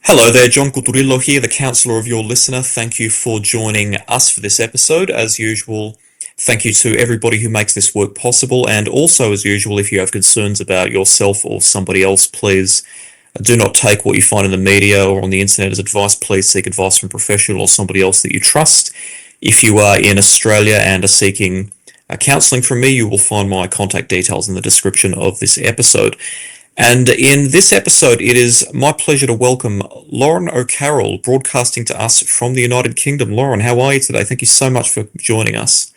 Hello there, John Cuturillo here, the counsellor of your listener. Thank you for joining us for this episode. As usual, thank you to everybody who makes this work possible. And also, as usual, if you have concerns about yourself or somebody else, please do not take what you find in the media or on the internet as advice. Please seek advice from a professional or somebody else that you trust. If you are in Australia and are seeking counselling from me, you will find my contact details in the description of this episode. And in this episode, it is my pleasure to welcome Lauren O'Carroll, broadcasting to us from the United Kingdom. Lauren, how are you today? Thank you so much for joining us.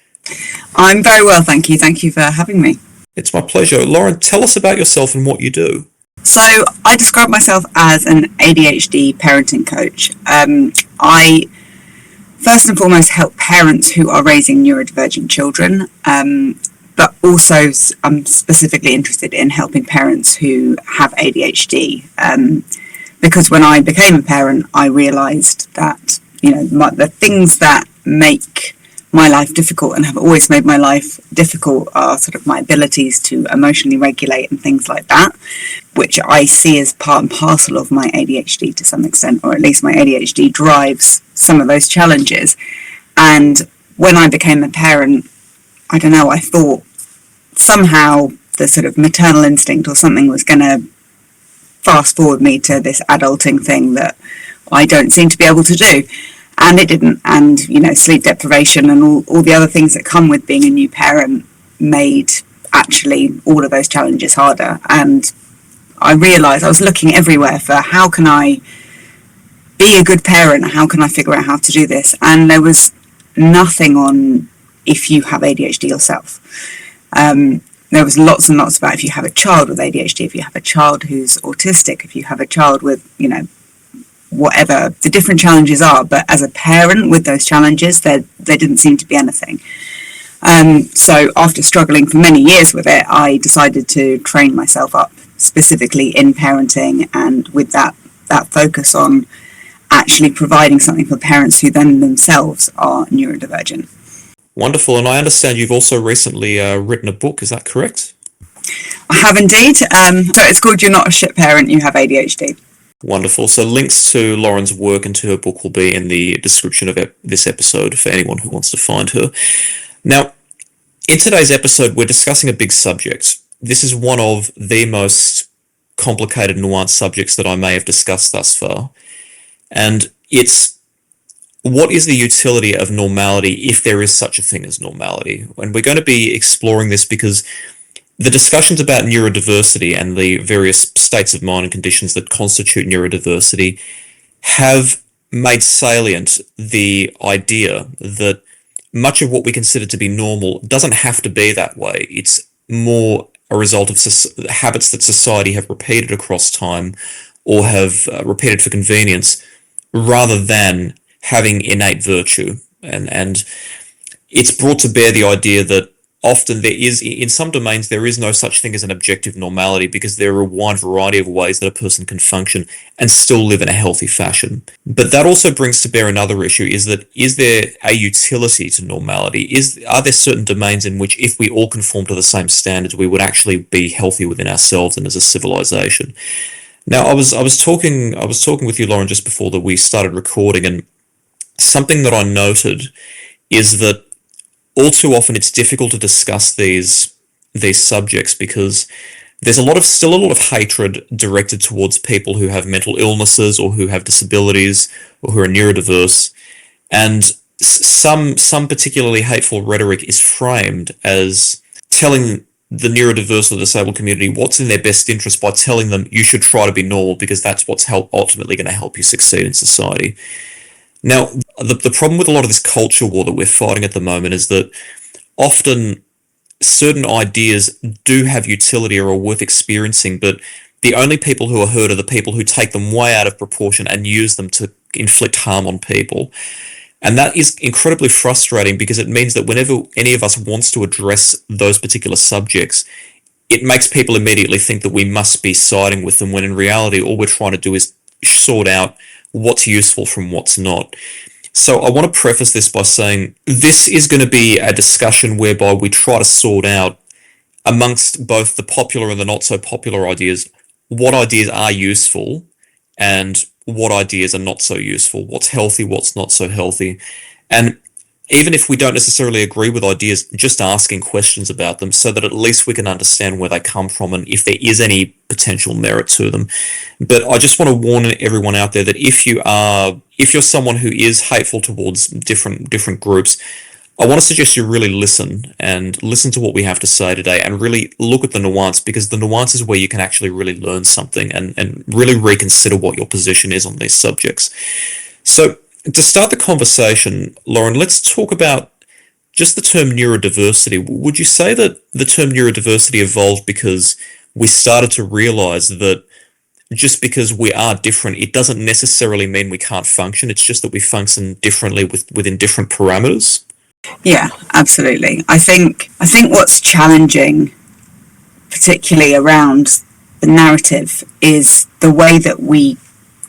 I'm very well, thank you. Thank you for having me. It's my pleasure. Lauren, tell us about yourself and what you do. So I describe myself as an ADHD parenting coach. I first and foremost help parents who are raising neurodivergent children, but also I'm specifically interested in helping parents who have ADHD, because when I became a parent, I realised that the things that make my life difficult and have always made my life difficult are sort of my abilities to emotionally regulate and things like that, which I see as part and parcel of my ADHD to some extent, or at least my ADHD drives some of those challenges. And when I became a parent, I don't know, I thought somehow the sort of maternal instinct or something was going to fast forward me to this adulting thing that I don't seem to be able to do. And it didn't. And, sleep deprivation and all the other things that come with being a new parent made actually all of those challenges harder. And I realised I was looking everywhere for how can I be a good parent? How can I figure out how to do this? And there was nothing on if you have ADHD yourself. There was lots and lots about if you have a child with ADHD, if you have a child who's autistic, if you have a child with, whatever the different challenges are. But as a parent with those challenges, there didn't seem to be anything. So after struggling for many years with it, I decided to train myself up specifically in parenting, and with that focus on actually providing something for parents who then themselves are neurodivergent. Wonderful. And I understand you've also recently written a book. Is that correct? I have indeed. So it's called You're Not a Shit Parent, You Have ADHD. Wonderful. So links to Lauren's work and to her book will be in the description of this episode for anyone who wants to find her. Now, in today's episode, we're discussing a big subject. This is one of the most complicated, nuanced subjects that I may have discussed thus far. And it's what is the utility of normality if there is such a thing as normality? And we're going to be exploring this because the discussions about neurodiversity and the various states of mind and conditions that constitute neurodiversity have made salient the idea that much of what we consider to be normal doesn't have to be that way. It's more a result of habits that society have repeated across time or have repeated for convenience rather than having innate virtue. And it's brought to bear the idea that often there is, in some domains, there is no such thing as an objective normality because there are a wide variety of ways that a person can function and still live in a healthy fashion. But that also brings to bear another issue, is there a utility to normality? Are there certain domains in which if we all conform to the same standards, we would actually be healthy within ourselves and as a civilization? Now, I was talking with you, Lauren, just before that we started recording, and something that I noted is that all too often it's difficult to discuss these subjects because there's still a lot of hatred directed towards people who have mental illnesses or who have disabilities or who are neurodiverse, and some particularly hateful rhetoric is framed as telling the neurodiverse or disabled community what's in their best interest by telling them you should try to be normal because that's what's ultimately going to help you succeed in society. Now, the problem with a lot of this culture war that we're fighting at the moment is that often certain ideas do have utility or are worth experiencing, but the only people who are heard are the people who take them way out of proportion and use them to inflict harm on people. And that is incredibly frustrating because it means that whenever any of us wants to address those particular subjects, it makes people immediately think that we must be siding with them, when in reality all we're trying to do is sort out what's useful from what's not. So I want to preface this by saying this is going to be a discussion whereby we try to sort out amongst both the popular and the not so popular ideas, what ideas are useful and what ideas are not so useful, what's healthy, what's not so healthy. And even if we don't necessarily agree with ideas, just asking questions about them so that at least we can understand where they come from and if there is any potential merit to them. But I just want to warn everyone out there that if you're someone who is hateful towards different groups, I want to suggest you really listen to what we have to say today and really look at the nuance, because the nuance is where you can actually really learn something and really reconsider what your position is on these subjects. So to start the conversation, Lauren, let's talk about just the term neurodiversity. Would you say that the term neurodiversity evolved because we started to realize that just because we are different, it doesn't necessarily mean we can't function. It's just that we function differently within different parameters? Yeah, absolutely. I think what's challenging, particularly around the narrative, is the way that we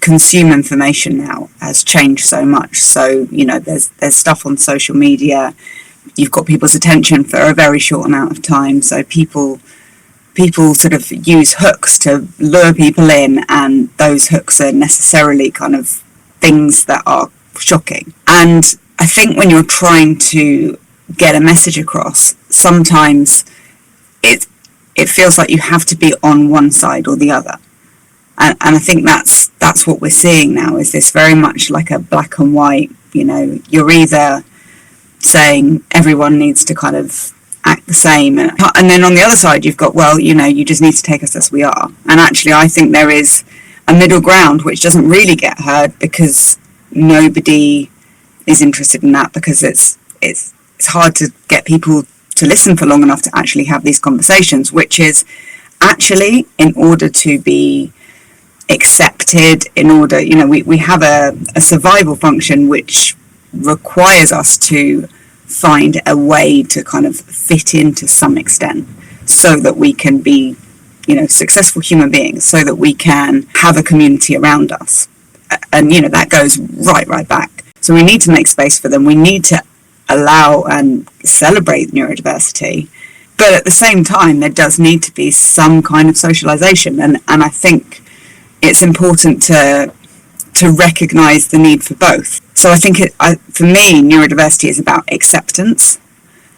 consume information now has changed so much. So, there's stuff on social media. You've got people's attention for a very short amount of time. So people sort of use hooks to lure people in, and those hooks are necessarily kind of things that are shocking. And I think when you're trying to get a message across, sometimes it feels like you have to be on one side or the other. And I think that's what we're seeing now, is this very much like a black and white. You're either saying everyone needs to kind of act the same, and then on the other side you've got, well, you just need to take us as we are. And actually I think there is a middle ground which doesn't really get heard, because nobody is interested in that, because it's hard to get people to listen for long enough to actually have these conversations, which is actually, in order to be accepted, in order, we have a survival function which requires us to find a way to kind of fit in to some extent, so that we can be, successful human beings, so that we can have a community around us. And, that goes right back. So we need to make space for them. We need to allow and celebrate neurodiversity. But at the same time, there does need to be some kind of socialization. And I think it's important to recognize the need for both. So I think for me, neurodiversity is about acceptance,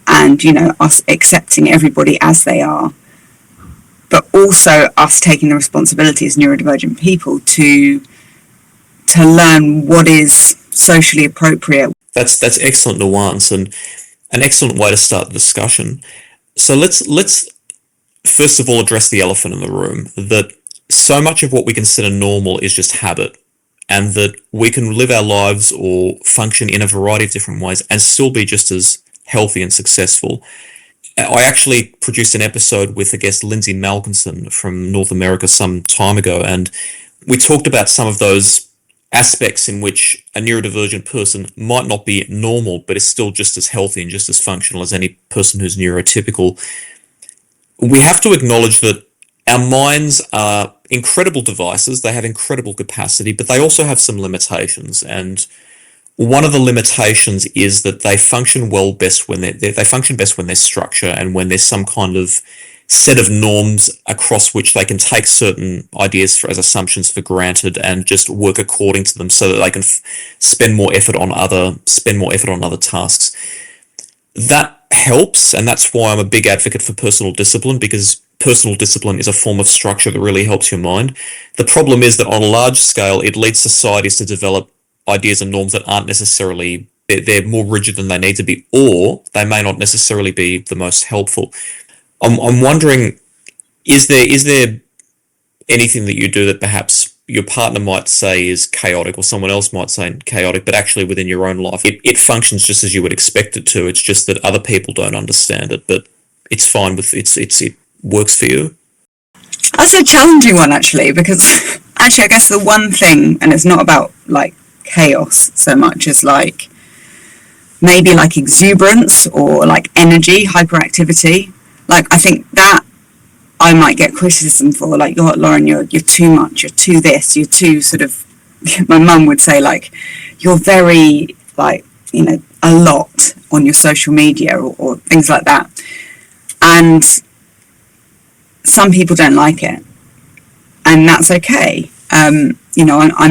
and, us accepting everybody as they are, but also us taking the responsibility as neurodivergent people to learn what is socially appropriate. That's excellent nuance and an excellent way to start the discussion. So let's first of all address the elephant in the room, that so much of what we consider normal is just habit, and that we can live our lives or function in a variety of different ways and still be just as healthy and successful. I actually produced an episode with a guest, Lindsay Malkinson from North America, some time ago, and we talked about some of those aspects in which a neurodivergent person might not be normal, but is still just as healthy and just as functional as any person who's neurotypical. We have to acknowledge that our minds are incredible devices. They have incredible capacity, but they also have some limitations. And one of the limitations is that they function best when there's structure, and when there's some kind of set of norms across which they can take certain ideas as assumptions for granted and just work according to them, so that they can spend more effort on other tasks. That helps, and that's why I'm a big advocate for personal discipline, because personal discipline is a form of structure that really helps your mind. The problem is that on a large scale, it leads societies to develop ideas and norms that aren't necessarily, they're more rigid than they need to be, or they may not necessarily be the most helpful. I'm wondering, is there anything that you do that perhaps your partner might say is chaotic, or someone else might say chaotic, but actually within your own life, it functions just as you would expect it to? It's just that other people don't understand it, but it's fine it works for you? That's a challenging one, actually, because actually I guess the one thing, and it's not about like chaos so much as like maybe like exuberance or like energy, hyperactivity. Like, I think that I might get criticism for, like, Lauren, you're too much, you're too this, you're too sort of, my mum would say, like, you're very, like, a lot on your social media or things like that. And some people don't like it, and that's okay. I'm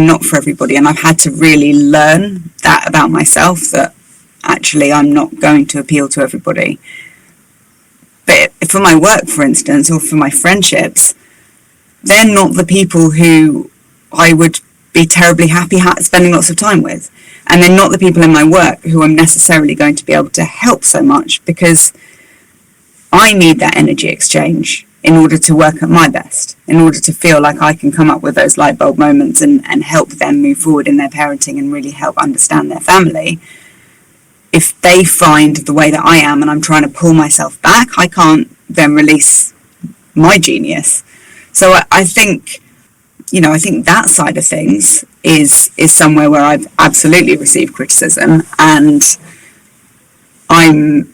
not for everybody, and I've had to really learn that about myself, that actually I'm not going to appeal to everybody. But for my work, for instance, or for my friendships, they're not the people who I would be terribly happy spending lots of time with. And they're not the people in my work who I'm necessarily going to be able to help so much, because I need that energy exchange in order to work at my best, in order to feel like I can come up with those light bulb moments and help them move forward in their parenting and really help understand their family. If they find the way that I am and I'm trying to pull myself back, I can't then release my genius. So I think that side of things is somewhere where I've absolutely received criticism, and I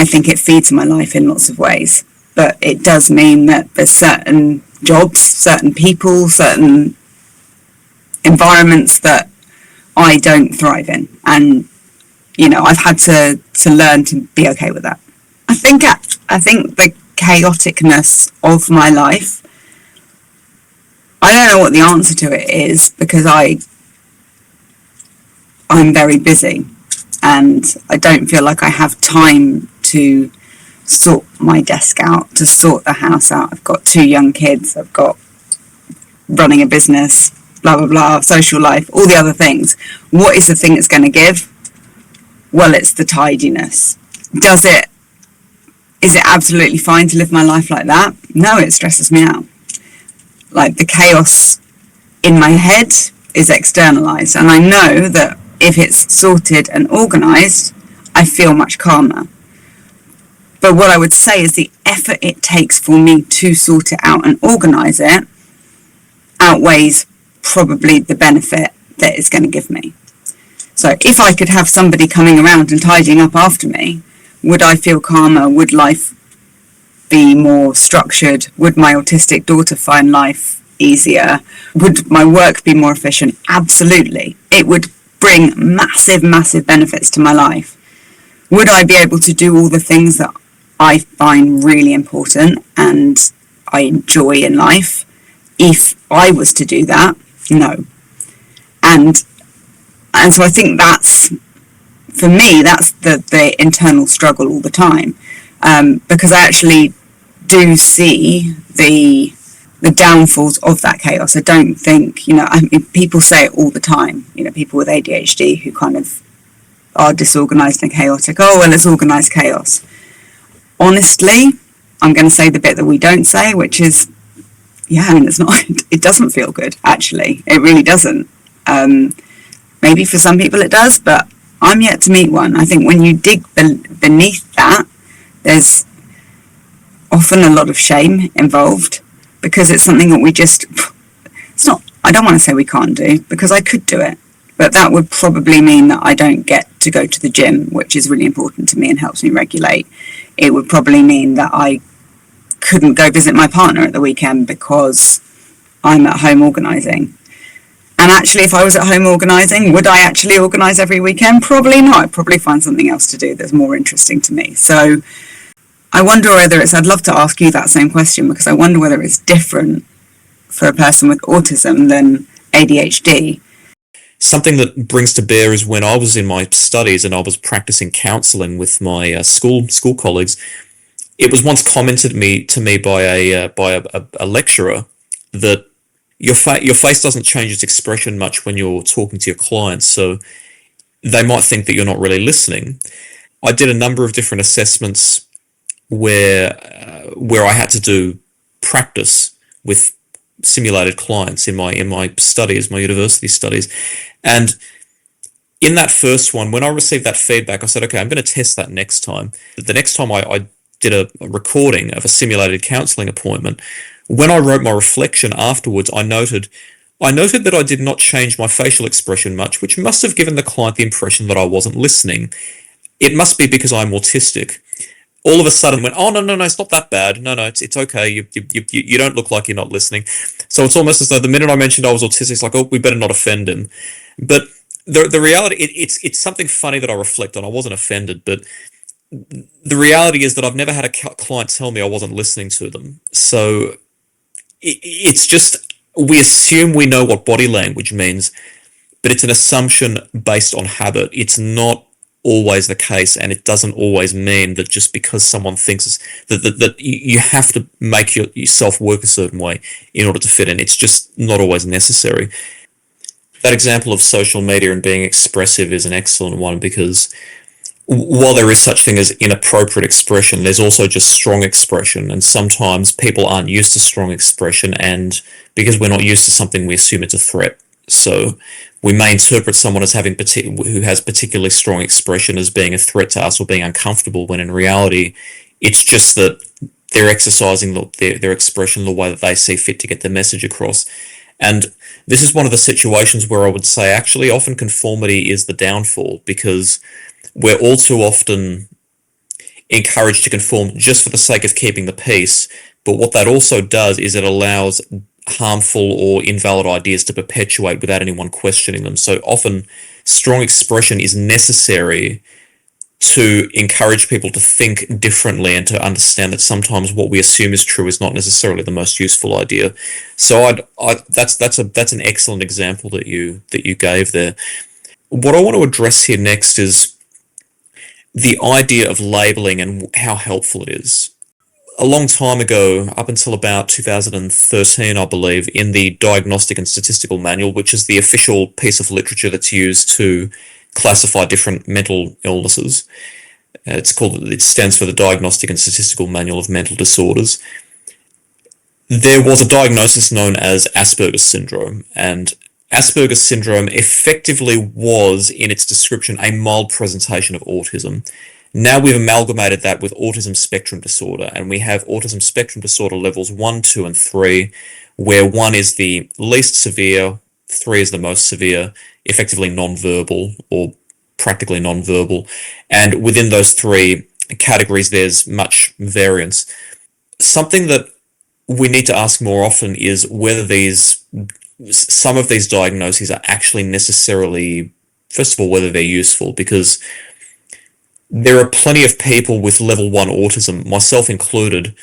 think it feeds my life in lots of ways. But it does mean that there's certain jobs, certain people, certain environments that I don't thrive in. And, I've had to learn to be okay with that. I think the chaoticness of my life, I don't know what the answer to it is, because I'm very busy and I don't feel like I have time to sort my desk out, to sort the house out. I've got 2 young kids, I've got running a business, blah, blah, blah, social life, all the other things. What is the thing that's going to give? Well, it's the tidiness. Is it absolutely fine to live my life like that? No, it stresses me out. Like, the chaos in my head is externalized, and I know that if it's sorted and organized, I feel much calmer. But what I would say is the effort it takes for me to sort it out and organise it outweighs probably the benefit that it's going to give me. So if I could have somebody coming around and tidying up after me, would I feel calmer? Would life be more structured? Would my autistic daughter find life easier? Would my work be more efficient? Absolutely. It would bring massive, massive benefits to my life. Would I be able to do all the things that I find really important and I enjoy in life if I was to do that? No. And so I think that's, for me, that's the internal struggle all the time, because I actually do see the downfalls of that chaos. I don't think, people say it all the time, people with ADHD who kind of are disorganised and chaotic. Oh, well, it's organised chaos. Honestly, I'm going to say the bit that we don't say, which is, it's not, it doesn't feel good, actually. It really doesn't. Maybe for some people it does, but I'm yet to meet one. I think when you dig beneath that, there's often a lot of shame involved, because it's something that I don't want to say we can't do, because I could do it. But that would probably mean that I don't get to go to the gym, which is really important to me and helps me regulate. It would probably mean that I couldn't go visit my partner at the weekend because I'm at home organising. And actually, if I was at home organising, would I actually organise every weekend? Probably not. I'd probably find something else to do that's more interesting to me. So I wonder whether I'd love to ask you that same question, because I wonder whether it's different for a person with autism than ADHD. Something that brings to bear is when I was in my studies and I was practicing counselling with my school colleagues, it was once commented to me by a lecturer that your face doesn't change its expression much when you're talking to your clients, so they might think that you're not really listening. I did a number of different assessments where I had to do practice with simulated clients in my studies, my university studies. And in that first one, when I received that feedback, I said, okay, I'm going to test that next time. The next time I did a recording of a simulated counselling appointment, when I wrote my reflection afterwards, I noted that I did not change my facial expression much, which must have given the client the impression that I wasn't listening. It must be because I'm autistic. All of a sudden went, oh, no, it's not that bad. No, it's okay. You don't look like you're not listening. So it's almost as though the minute I mentioned I was autistic, it's like, oh, we better not offend him. But the reality, it's something funny that I reflect on. I wasn't offended, but the reality is that I've never had a client tell me I wasn't listening to them. So it's just we assume we know what body language means, but it's an assumption based on habit. It's not always the case, and it doesn't always mean that just because someone thinks that you have to make yourself work a certain way in order to fit in. It's just not always necessary. That example of social media and being expressive is an excellent one, because while there is such thing as inappropriate expression, there's also just strong expression, and sometimes people aren't used to strong expression, and because we're not used to something, we assume it's a threat. So we may interpret someone as having who has particularly strong expression as being a threat to us or being uncomfortable, when in reality, it's just that they're exercising their expression the way that they see fit to get the message across. And this is one of the situations where I would say actually often conformity is the downfall, because we're all too often encouraged to conform just for the sake of keeping the peace. But what that also does is it allows harmful or invalid ideas to perpetuate without anyone questioning them. So often strong expression is necessary to encourage people to think differently and to understand that sometimes what we assume is true is not necessarily the most useful idea. So that's an excellent example that you gave there. What I want to address here next is the idea of labeling and how helpful it is. A long time ago, up until about 2013, I believe, in the Diagnostic and Statistical Manual, which is the official piece of literature that's used to classify different mental illnesses. It stands for the Diagnostic and Statistical Manual of Mental Disorders. There was a diagnosis known as Asperger's syndrome, and Asperger's syndrome effectively was, in its description, a mild presentation of autism. Now we've amalgamated that with autism spectrum disorder, and we have autism spectrum disorder levels 1, 2, and 3, where 1 is the least severe, 3 is the most severe, effectively non-verbal or practically non-verbal, and within those 3 categories there's much variance. Something that we need to ask more often is whether some of these diagnoses are actually necessarily, first of all, whether they're useful, because there are plenty of people with level 1 autism, myself included,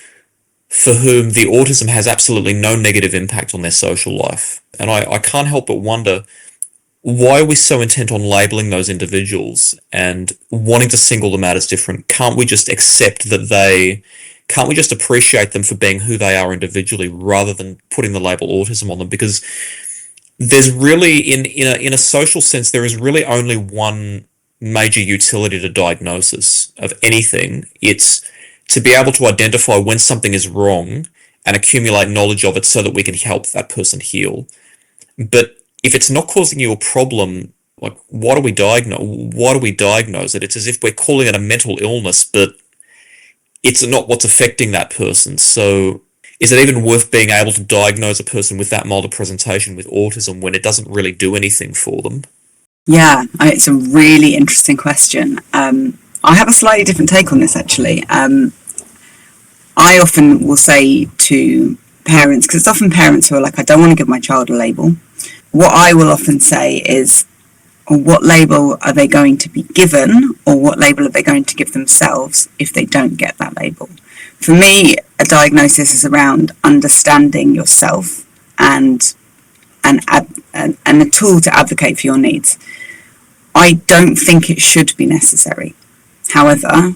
for whom the autism has absolutely no negative impact on their social life. And I can't help but wonder, why are we so intent on labeling those individuals and wanting to single them out as different? Can't we just appreciate them for being who they are individually, rather than putting the label autism on them? Because there's really, in a social sense, there is really only one major utility to diagnosis of anything. It's to be able to identify when something is wrong and accumulate knowledge of it so that we can help that person heal. But if it's not causing you a problem, like, why do we diagnose it? It's as if we're calling it a mental illness, but it's not what's affecting that person. So is it even worth being able to diagnose a person with that milder presentation with autism when it doesn't really do anything for them? Yeah, it's a really interesting question. I have a slightly different take on this, actually. I often will say to parents, because it's often parents who are like, I don't want to give my child a label. What I will often say is, what label are they going to be given, or what label are they going to give themselves if they don't get that label? For me, a diagnosis is around understanding yourself and a tool to advocate for your needs. I don't think it should be necessary. However,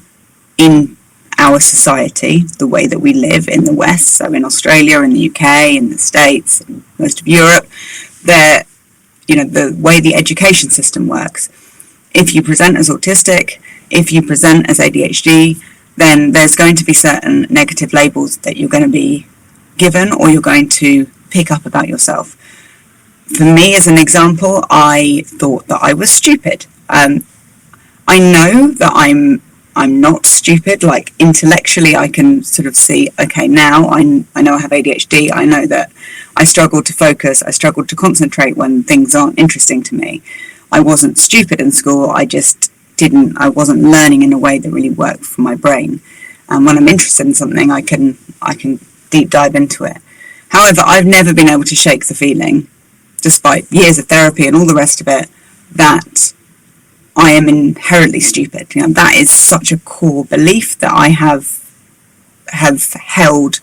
in our society, the way that we live in the West, so in Australia, in the UK, in the States, most of Europe, the way the education system works, if you present as autistic, if you present as ADHD, then there's going to be certain negative labels that you're going to be given, or you're going to pick up about yourself. For me, as an example, I thought that I was stupid. I know that I'm not stupid. Like, intellectually, I can sort of see, okay, now I know I have ADHD. I know that I struggle to focus. I struggle to concentrate when things aren't interesting to me. I wasn't stupid in school. I wasn't learning in a way that really worked for my brain. And when I'm interested in something, I can deep dive into it. However, I've never been able to shake the feeling, despite years of therapy and all the rest of it, that I am inherently stupid. That is such a core belief that I have held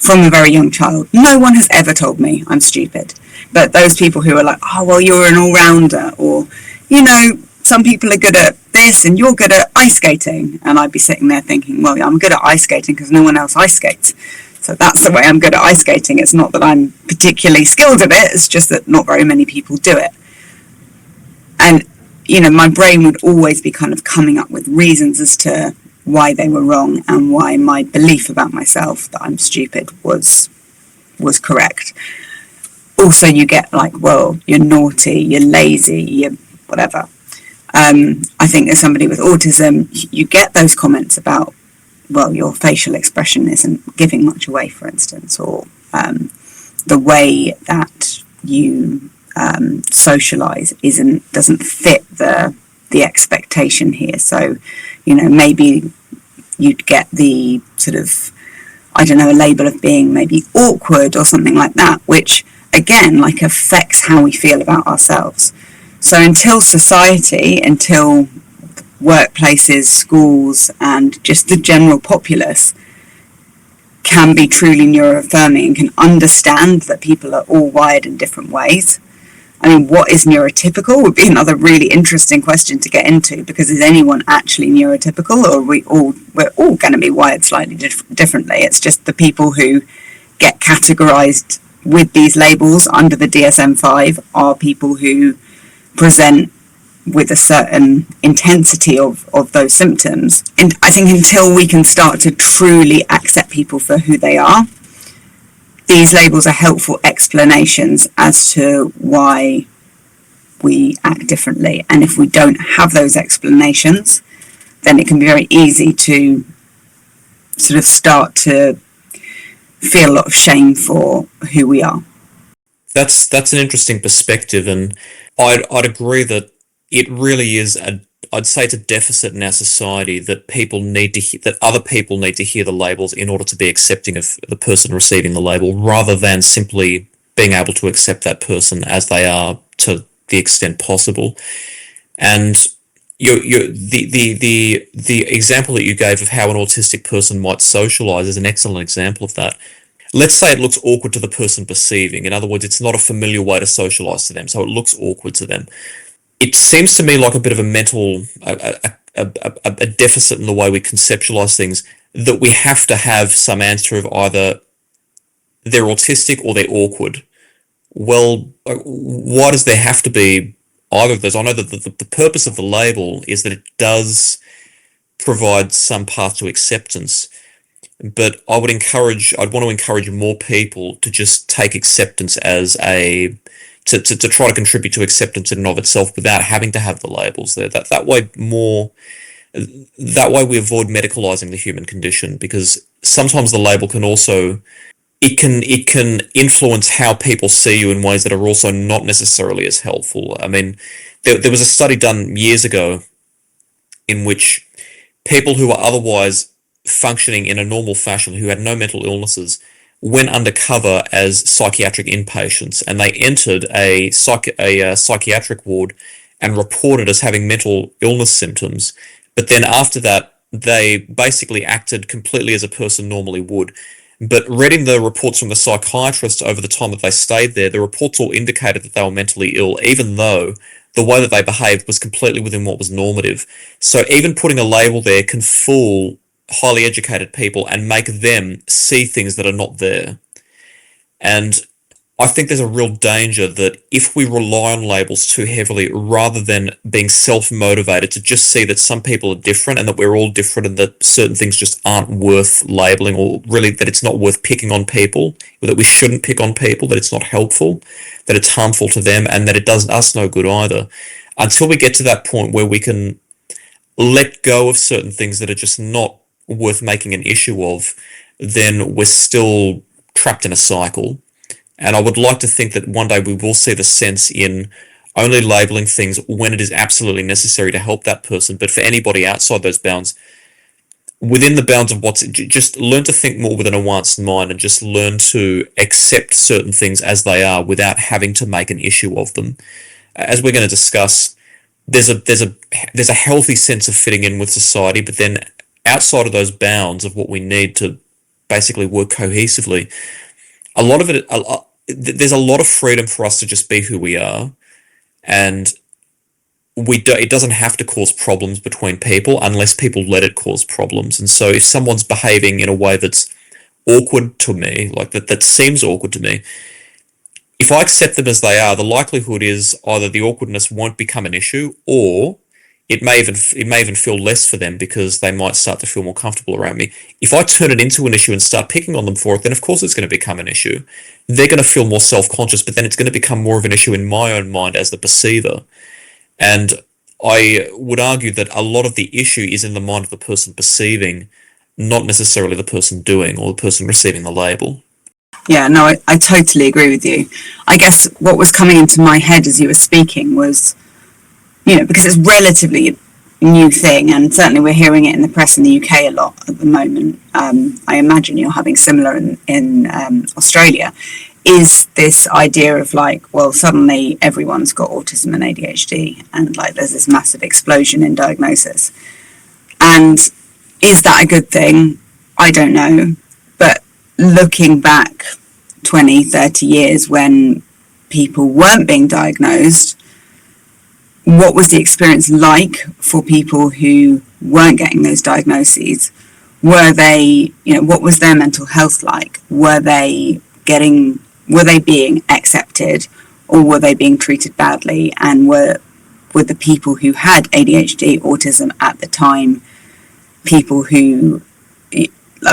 from a very young child. No one has ever told me I'm stupid. But those people who are like, oh, well, you're an all-rounder, or, you know, some people are good at this and you're good at ice skating. And I'd be sitting there thinking, well, I'm good at ice skating because no one else ice skates. So that's the way I'm good at ice skating. It's not that I'm particularly skilled at it. It's just that not very many people do it. And, you know, my brain would always be kind of coming up with reasons as to why they were wrong and why my belief about myself that I'm stupid was correct. Also, you get like, well, you're naughty, you're lazy, you're whatever. I think as somebody with autism, you get those comments about, well, your facial expression isn't giving much away, for instance, or the way that you socialize doesn't fit the expectation here. So, you know, maybe you'd get the sort of, I don't know, a label of being maybe awkward or something like that, which again, like, affects how we feel about ourselves. So until society, until workplaces, schools, and just the general populace can be truly neuroaffirming and can understand that people are all wired in different ways. I mean, what is neurotypical would be another really interesting question to get into, because is anyone actually neurotypical, or we're all going to be wired slightly differently? It's just the people who get categorized with these labels under the DSM-5 are people who present with a certain intensity of those symptoms. And I think until we can start to truly accept people for who they are, these labels are helpful explanations as to why we act differently. And if we don't have those explanations, then it can be very easy to sort of start to feel a lot of shame for who we are. That's an interesting perspective, and I'd agree that it really is I'd say it's a deficit in our society that that other people need to hear the labels in order to be accepting of the person receiving the label, rather than simply being able to accept that person as they are to the extent possible. And the example that you gave of how an autistic person might socialize is an excellent example of that. Let's say it looks awkward to the person perceiving. In other words, it's not a familiar way to socialize to them, so it looks awkward to them. It seems to me like a bit of a mental a deficit in the way we conceptualize things, that we have to have some answer of either they're autistic or they're awkward. Well, why does there have to be either of those? I know that the purpose of the label is that it does provide some path to acceptance, but I'd want to encourage more people to just take acceptance as to try to contribute to acceptance in and of itself without having to have the labels there. That way we avoid medicalizing the human condition, because sometimes the label can also it can influence how people see you in ways that are also not necessarily as helpful. I mean, there was a study done years ago in which people who were otherwise functioning in a normal fashion, who had no mental illnesses, went undercover as psychiatric inpatients, and they entered a psychiatric ward and reported as having mental illness symptoms. But then after that, they basically acted completely as a person normally would. But reading the reports from the psychiatrists over the time that they stayed there, the reports all indicated that they were mentally ill, even though the way that they behaved was completely within what was normative. So even putting a label there can fool highly educated people and make them see things that are not there. And I think there's a real danger that if we rely on labels too heavily, rather than being self-motivated to just see that some people are different and that we're all different and that certain things just aren't worth labeling, or really that it's not worth picking on people, or that we shouldn't pick on people, that it's not helpful, that it's harmful to them, and that it does us no good either. Until we get to that point where we can let go of certain things that are just not worth making an issue of, then we're still trapped in a cycle. And I would like to think that one day we will see the sense in only labeling things when it is absolutely necessary to help that person. But for anybody outside those bounds, within the bounds of just learn to think more with a nuanced mind, and just learn to accept certain things as they are without having to make an issue of them. As we're going to discuss, there's a healthy sense of fitting in with society, but then outside of those bounds of what we need to basically work cohesively. A lot of it, there's a lot of freedom for us to just be who we are, and it doesn't have to cause problems between people unless people let it cause problems. And so if someone's behaving in a way that's awkward to me, like that seems awkward to me, if I accept them as they are, the likelihood is either the awkwardness won't become an issue, or it may even feel less for them because they might start to feel more comfortable around me. If I turn it into an issue and start picking on them for it, then of course it's going to become an issue. They're going to feel more self-conscious, but then it's going to become more of an issue in my own mind as the perceiver. And I would argue that a lot of the issue is in the mind of the person perceiving, not necessarily the person doing or the person receiving the label. Yeah, no, I totally agree with you. I guess what was coming into my head as you were speaking was, because it's relatively a new thing, and certainly we're hearing it in the press in the UK a lot at the moment. I imagine you're having similar in Australia. Is this idea of well, suddenly everyone's got autism and ADHD, and there's this massive explosion in diagnosis. And is that a good thing? I don't know. But looking back 20, 30 years when people weren't being diagnosed, what was the experience like for people who weren't getting those diagnoses? Were they, what was their mental health like? Were they being accepted, or were they being treated badly? And were the people who had ADHD, autism at the time, people who,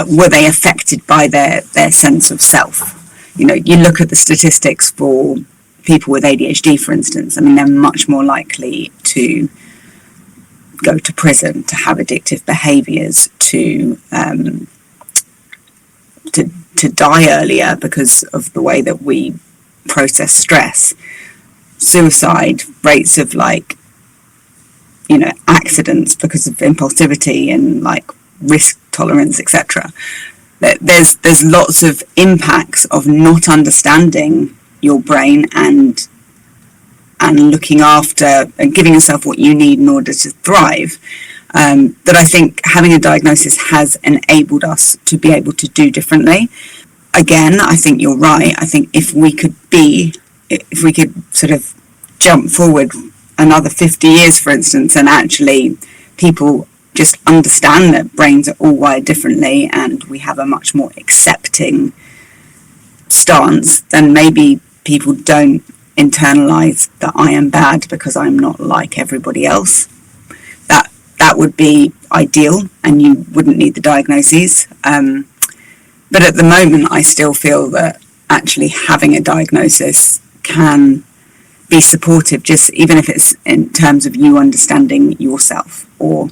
were they affected by their sense of self? You look at the statistics for people with ADHD, for instance. I mean, they're much more likely to go to prison, to have addictive behaviours, to die earlier because of the way that we process stress. Suicide rates of accidents because of impulsivity and risk tolerance, etc. There's lots of impacts of not understanding your brain and looking after and giving yourself what you need in order to thrive, that I think having a diagnosis has enabled us to be able to do differently. Again, I think you're right. I think if we could sort of jump forward another 50 years, for instance, and actually people just understand that brains are all wired differently and we have a much more accepting stance, then maybe people don't internalize that I am bad because I'm not like everybody else. That would be ideal, and you wouldn't need the diagnoses. But at the moment, I still feel that actually having a diagnosis can be supportive, just even if it's in terms of you understanding yourself, or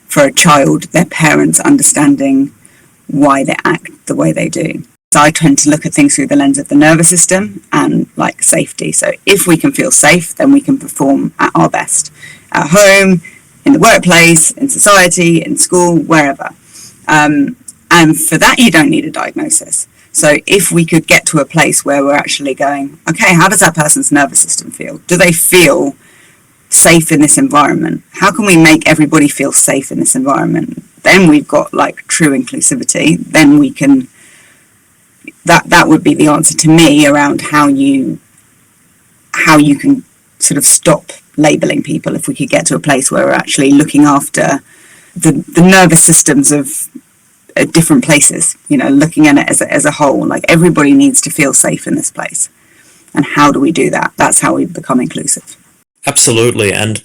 for a child, their parents understanding why they act the way they do. So I tend to look at things through the lens of the nervous system and safety. So if we can feel safe, then we can perform at our best at home, in the workplace, in society, in school, wherever. And for that, you don't need a diagnosis. So if we could get to a place where we're actually going, okay, how does that person's nervous system feel? Do they feel safe in this environment? How can we make everybody feel safe in this environment? Then we've got true inclusivity. Then we can, that would be the answer to me around how you can sort of stop labeling people. If we could get to a place where we're actually looking after the nervous systems of different places, looking at it as a whole, everybody needs to feel safe in this place. And how do we do that? That's how we become inclusive. Absolutely. And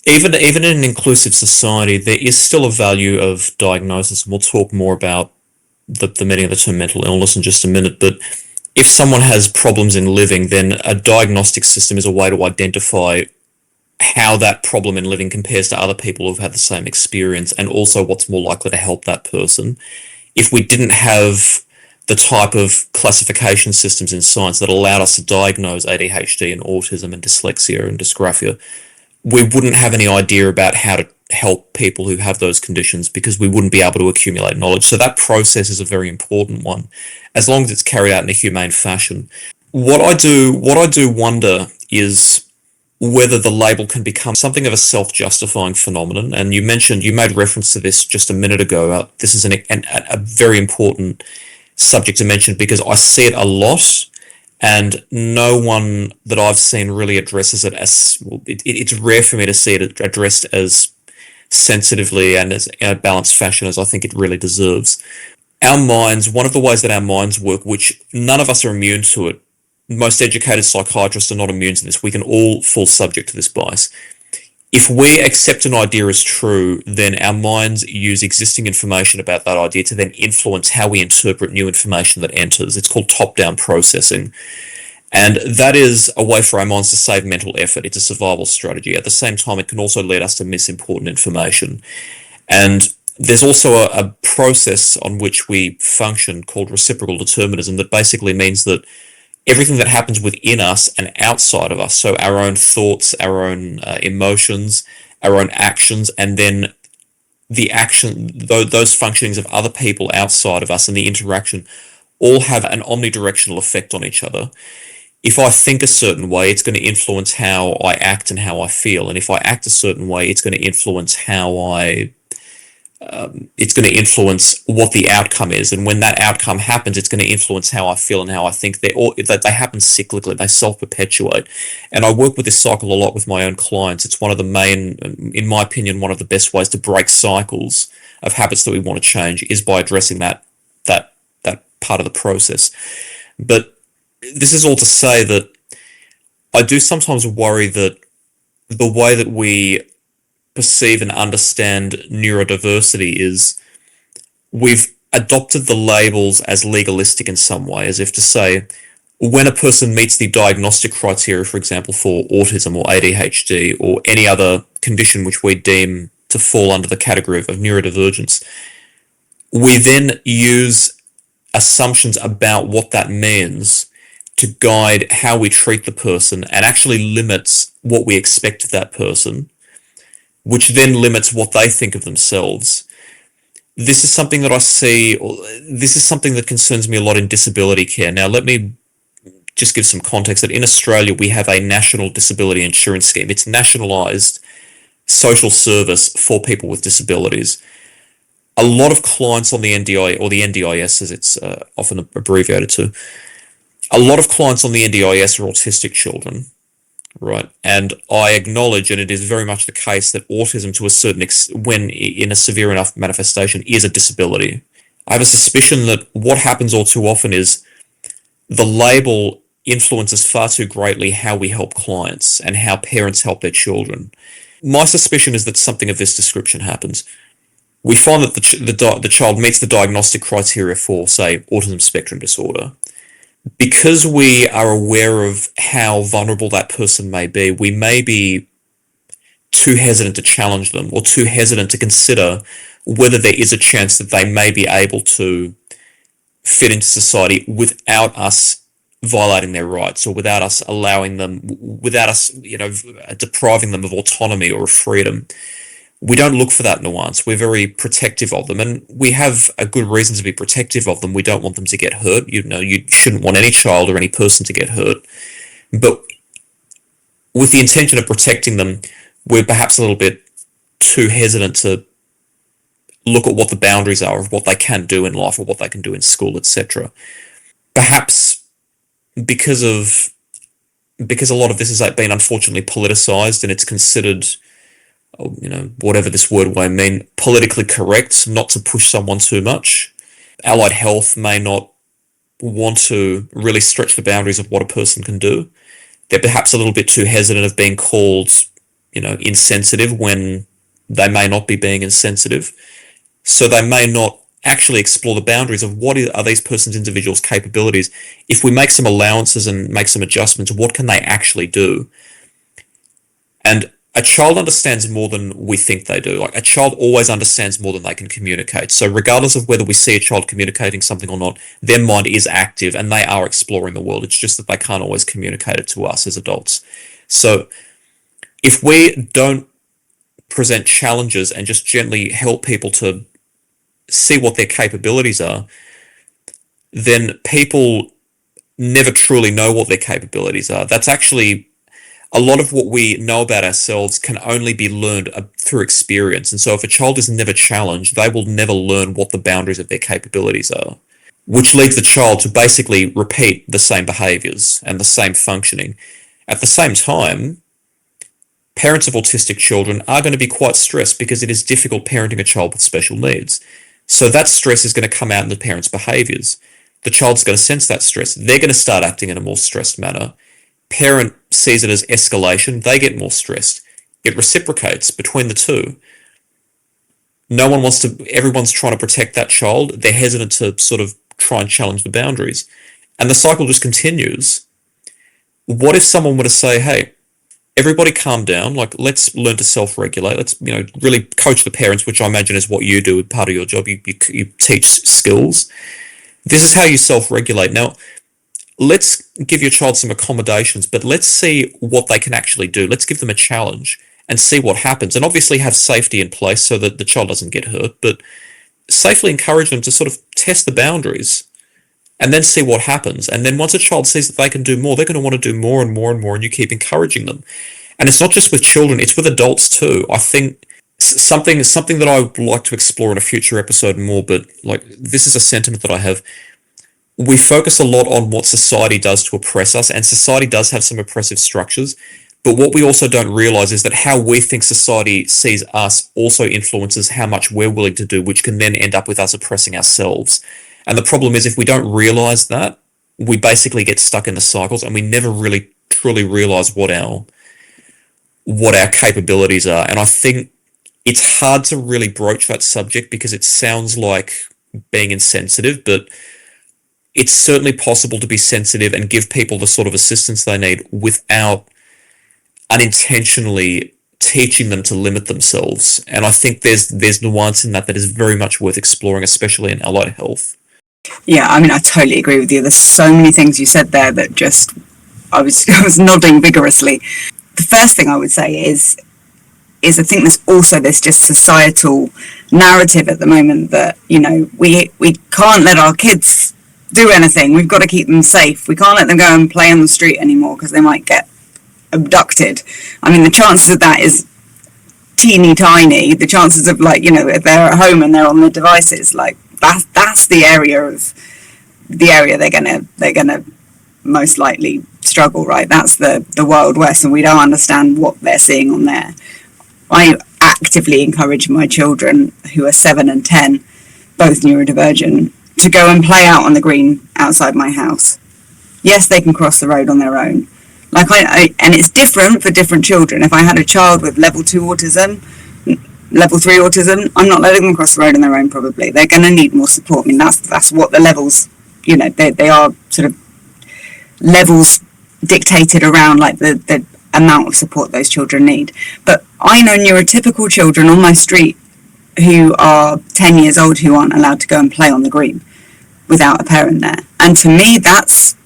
even in an inclusive society, there is still a value of diagnosis, and we'll talk more about the meaning of the term mental illness in just a minute. But if someone has problems in living, then a diagnostic system is a way to identify how that problem in living compares to other people who've had the same experience, and also what's more likely to help that person. If we didn't have the type of classification systems in science that allowed us to diagnose ADHD and autism and dyslexia and dysgraphia, we wouldn't have any idea about how to help people who have those conditions, because we wouldn't be able to accumulate knowledge. So that process is a very important one, as long as it's carried out in a humane fashion. What I do wonder is, whether the label can become something of a self-justifying phenomenon. And you made reference to this just a minute ago. This is a very important subject to mention because I see it a lot, and no one that I've seen really addresses it as well. It's rare for me to see it addressed as sensitively and as in a balanced fashion as I think it really deserves. Our minds, one of the ways that our minds work, which none of us are immune to it, most educated psychiatrists are not immune to this. We can all fall subject to this bias. If we accept an idea as true, then our minds use existing information about that idea to then influence how we interpret new information that enters. It's called top-down processing. And that is a way for our minds to save mental effort. It's a survival strategy. At the same time, it can also lead us to miss important information. And there's also a process on which we function called reciprocal determinism that basically means that everything that happens within us and outside of us, so our own thoughts, our own emotions, our own actions, and then those functionings of other people outside of us and the interaction all have an omnidirectional effect on each other. If I think a certain way, it's going to influence how I act and how I feel. And if I act a certain way, it's going to influence what the outcome is. And when that outcome happens, it's going to influence how I feel and how I think. They happen cyclically. They self-perpetuate. And I work with this cycle a lot with my own clients. It's one of the main, in my opinion, one of the best ways to break cycles of habits that we want to change is by addressing that part of the process. But this is all to say that I do sometimes worry that the way that we perceive and understand neurodiversity is we've adopted the labels as legalistic in some way, as if to say, when a person meets the diagnostic criteria, for example, for autism or ADHD or any other condition which we deem to fall under the category of neurodivergence, we then use assumptions about what that means to guide how we treat the person and actually limits what we expect of that person, which then limits what they think of themselves. This is something that I see, this is something that concerns me a lot in disability care. Now, let me just give some context that in Australia, we have a national disability insurance scheme. It's nationalised social service for people with disabilities. A lot of clients on the NDI, or the NDIS as it's often abbreviated to, a lot of clients on the NDIS are autistic children, right? And I acknowledge, and it is very much the case, that autism to a certain when in a severe enough manifestation is a disability. I have a suspicion that what happens all too often is the label influences far too greatly how we help clients and how parents help their children. My suspicion is that something of this description happens. We find that the child meets the diagnostic criteria for, say, autism spectrum disorder. Because we are aware of how vulnerable that person may be too hesitant to challenge them or too hesitant to consider whether there is a chance that they may be able to fit into society without us violating their rights or without us depriving them of autonomy or of freedom. We don't look for that nuance. We're very protective of them, and we have a good reason to be protective of them. We don't want them to get hurt. You shouldn't want any child or any person to get hurt. But with the intention of protecting them, we're perhaps a little bit too hesitant to look at what the boundaries are of what they can do in life or what they can do in school, etc. Perhaps because a lot of this has been unfortunately politicized and it's considered, whatever this word may mean, politically correct, not to push someone too much. Allied Health may not want to really stretch the boundaries of what a person can do. They're perhaps a little bit too hesitant of being called, insensitive when they may not be being insensitive. So they may not actually explore the boundaries of what are these persons' individuals' capabilities. If we make some allowances and make some adjustments, what can they actually do? And a child understands more than we think they do. Like, a child always understands more than they can communicate. So regardless of whether we see a child communicating something or not, their mind is active and they are exploring the world. It's just that they can't always communicate it to us as adults. So if we don't present challenges and just gently help people to see what their capabilities are, then people never truly know what their capabilities are. That's actually a lot of what we know about ourselves can only be learned through experience. And so if a child is never challenged, they will never learn what the boundaries of their capabilities are, which leads the child to basically repeat the same behaviors and the same functioning. At the same time, parents of autistic children are going to be quite stressed because it is difficult parenting a child with special needs. So that stress is going to come out in the parents' behaviors. The child's going to sense that stress. They're going to start acting in a more stressed manner. Parent sees it as escalation. They get more stressed. It reciprocates between the two. Everyone's trying to protect that child. They're hesitant to sort of try and challenge the boundaries. And the cycle just continues. What if someone were to say, hey, everybody calm down, like let's learn to self-regulate, let's really coach the parents, which I imagine is what you do as part of your job. You teach skills. This is how you self-regulate. Now, let's give your child some accommodations, but let's see what they can actually do. Let's give them a challenge and see what happens. And obviously have safety in place so that the child doesn't get hurt, but safely encourage them to sort of test the boundaries and then see what happens. And then once a child sees that they can do more, they're going to want to do more and more and more, and you keep encouraging them. And it's not just with children, it's with adults too. I think something that I would like to explore in a future episode more, but like this is a sentiment that I have. We focus a lot on what society does to oppress us, and society does have some oppressive structures, but what we also don't realize is that how we think society sees us also influences how much we're willing to do, which can then end up with us oppressing ourselves. And the problem is if we don't realize that, we basically get stuck in the cycles and we never really truly realize what our capabilities are. And I think it's hard to really broach that subject because it sounds like being insensitive, but it's certainly possible to be sensitive and give people the sort of assistance they need without unintentionally teaching them to limit themselves. And I think there's nuance in that is very much worth exploring, especially in allied health. Yeah, I mean, I totally agree with you. There's so many things you said there that just, I was nodding vigorously. The first thing I would say is I think there's also this just societal narrative at the moment that, we can't let our kids do anything. We've got to keep them safe. We can't let them go and play on the street anymore because they might get abducted. I mean, the chances of that is teeny tiny. The chances of if they're at home and they're on their devices, that's the area they're gonna most likely struggle, right? That's the Wild West, and we don't understand what they're seeing on there. I actively encourage my children, who are 7 and 10, both neurodivergent, to go and play out on the green outside my house. Yes, they can cross the road on their own. And it's different for different children. If I had a child with level 2 autism, level 3 autism, I'm not letting them cross the road on their own probably. They're going to need more support. I mean, that's what the levels, they are sort of levels dictated around the amount of support those children need. But I know neurotypical children on my street who are 10 years old who aren't allowed to go and play on the green without a parent there. And to me, that's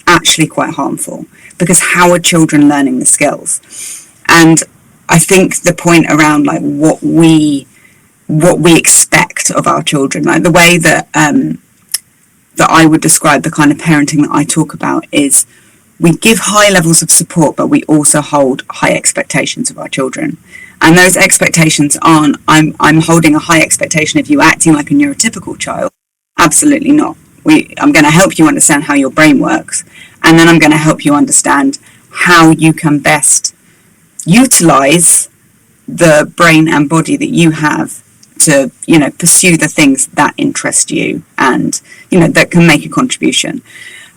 actually quite harmful, because how are children learning the skills? And I think the point around what we expect of our children, the way that that I would describe the kind of parenting that I talk about is we give high levels of support, but we also hold high expectations of our children. And those expectations aren't, I'm holding a high expectation of you acting like a neurotypical child. Absolutely not. I'm going to help you understand how your brain works, and then I'm going to help you understand how you can best utilize the brain and body that you have to, pursue the things that interest you and, that can make a contribution.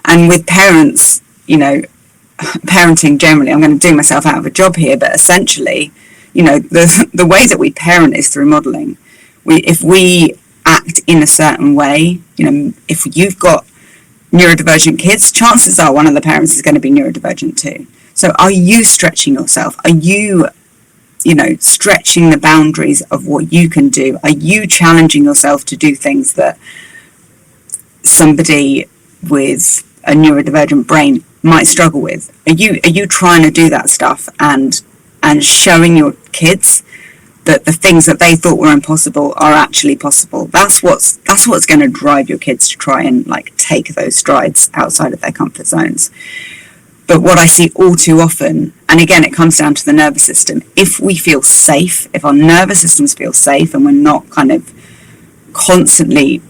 And with parents, parenting generally, I'm going to do myself out of a job here, but essentially, the way that we parent is through modeling. If we act in a certain way, if you've got neurodivergent kids, chances are one of the parents is going to be neurodivergent too. So are you stretching yourself? Are you, stretching the boundaries of what you can do? Are you challenging yourself to do things that somebody with a neurodivergent brain might struggle with? Are you trying to do that stuff and showing your kids that the things that they thought were impossible are actually possible? That's what's going to drive your kids to try and take those strides outside of their comfort zones. But what I see all too often And again, it comes down to the nervous system. If we feel safe, if our nervous systems feel safe and we're not kind of constantly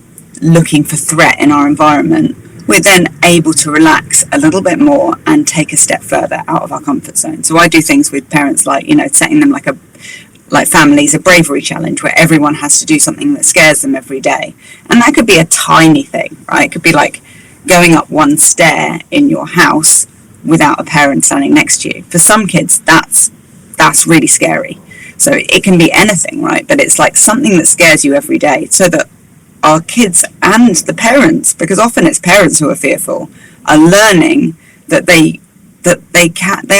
looking for threat in our environment, we're then able to relax a little bit more and take a step further out of our comfort zone. So I do things with parents like, setting them like families, a bravery challenge where everyone has to do something that scares them every day. And that could be a tiny thing, right? It could be like going up one stair in your house without a parent standing next to you. For some kids, that's really scary. So it can be anything, right? But it's like something that scares you every day, so that our kids and the parents, because often it's parents who are fearful, are learning that they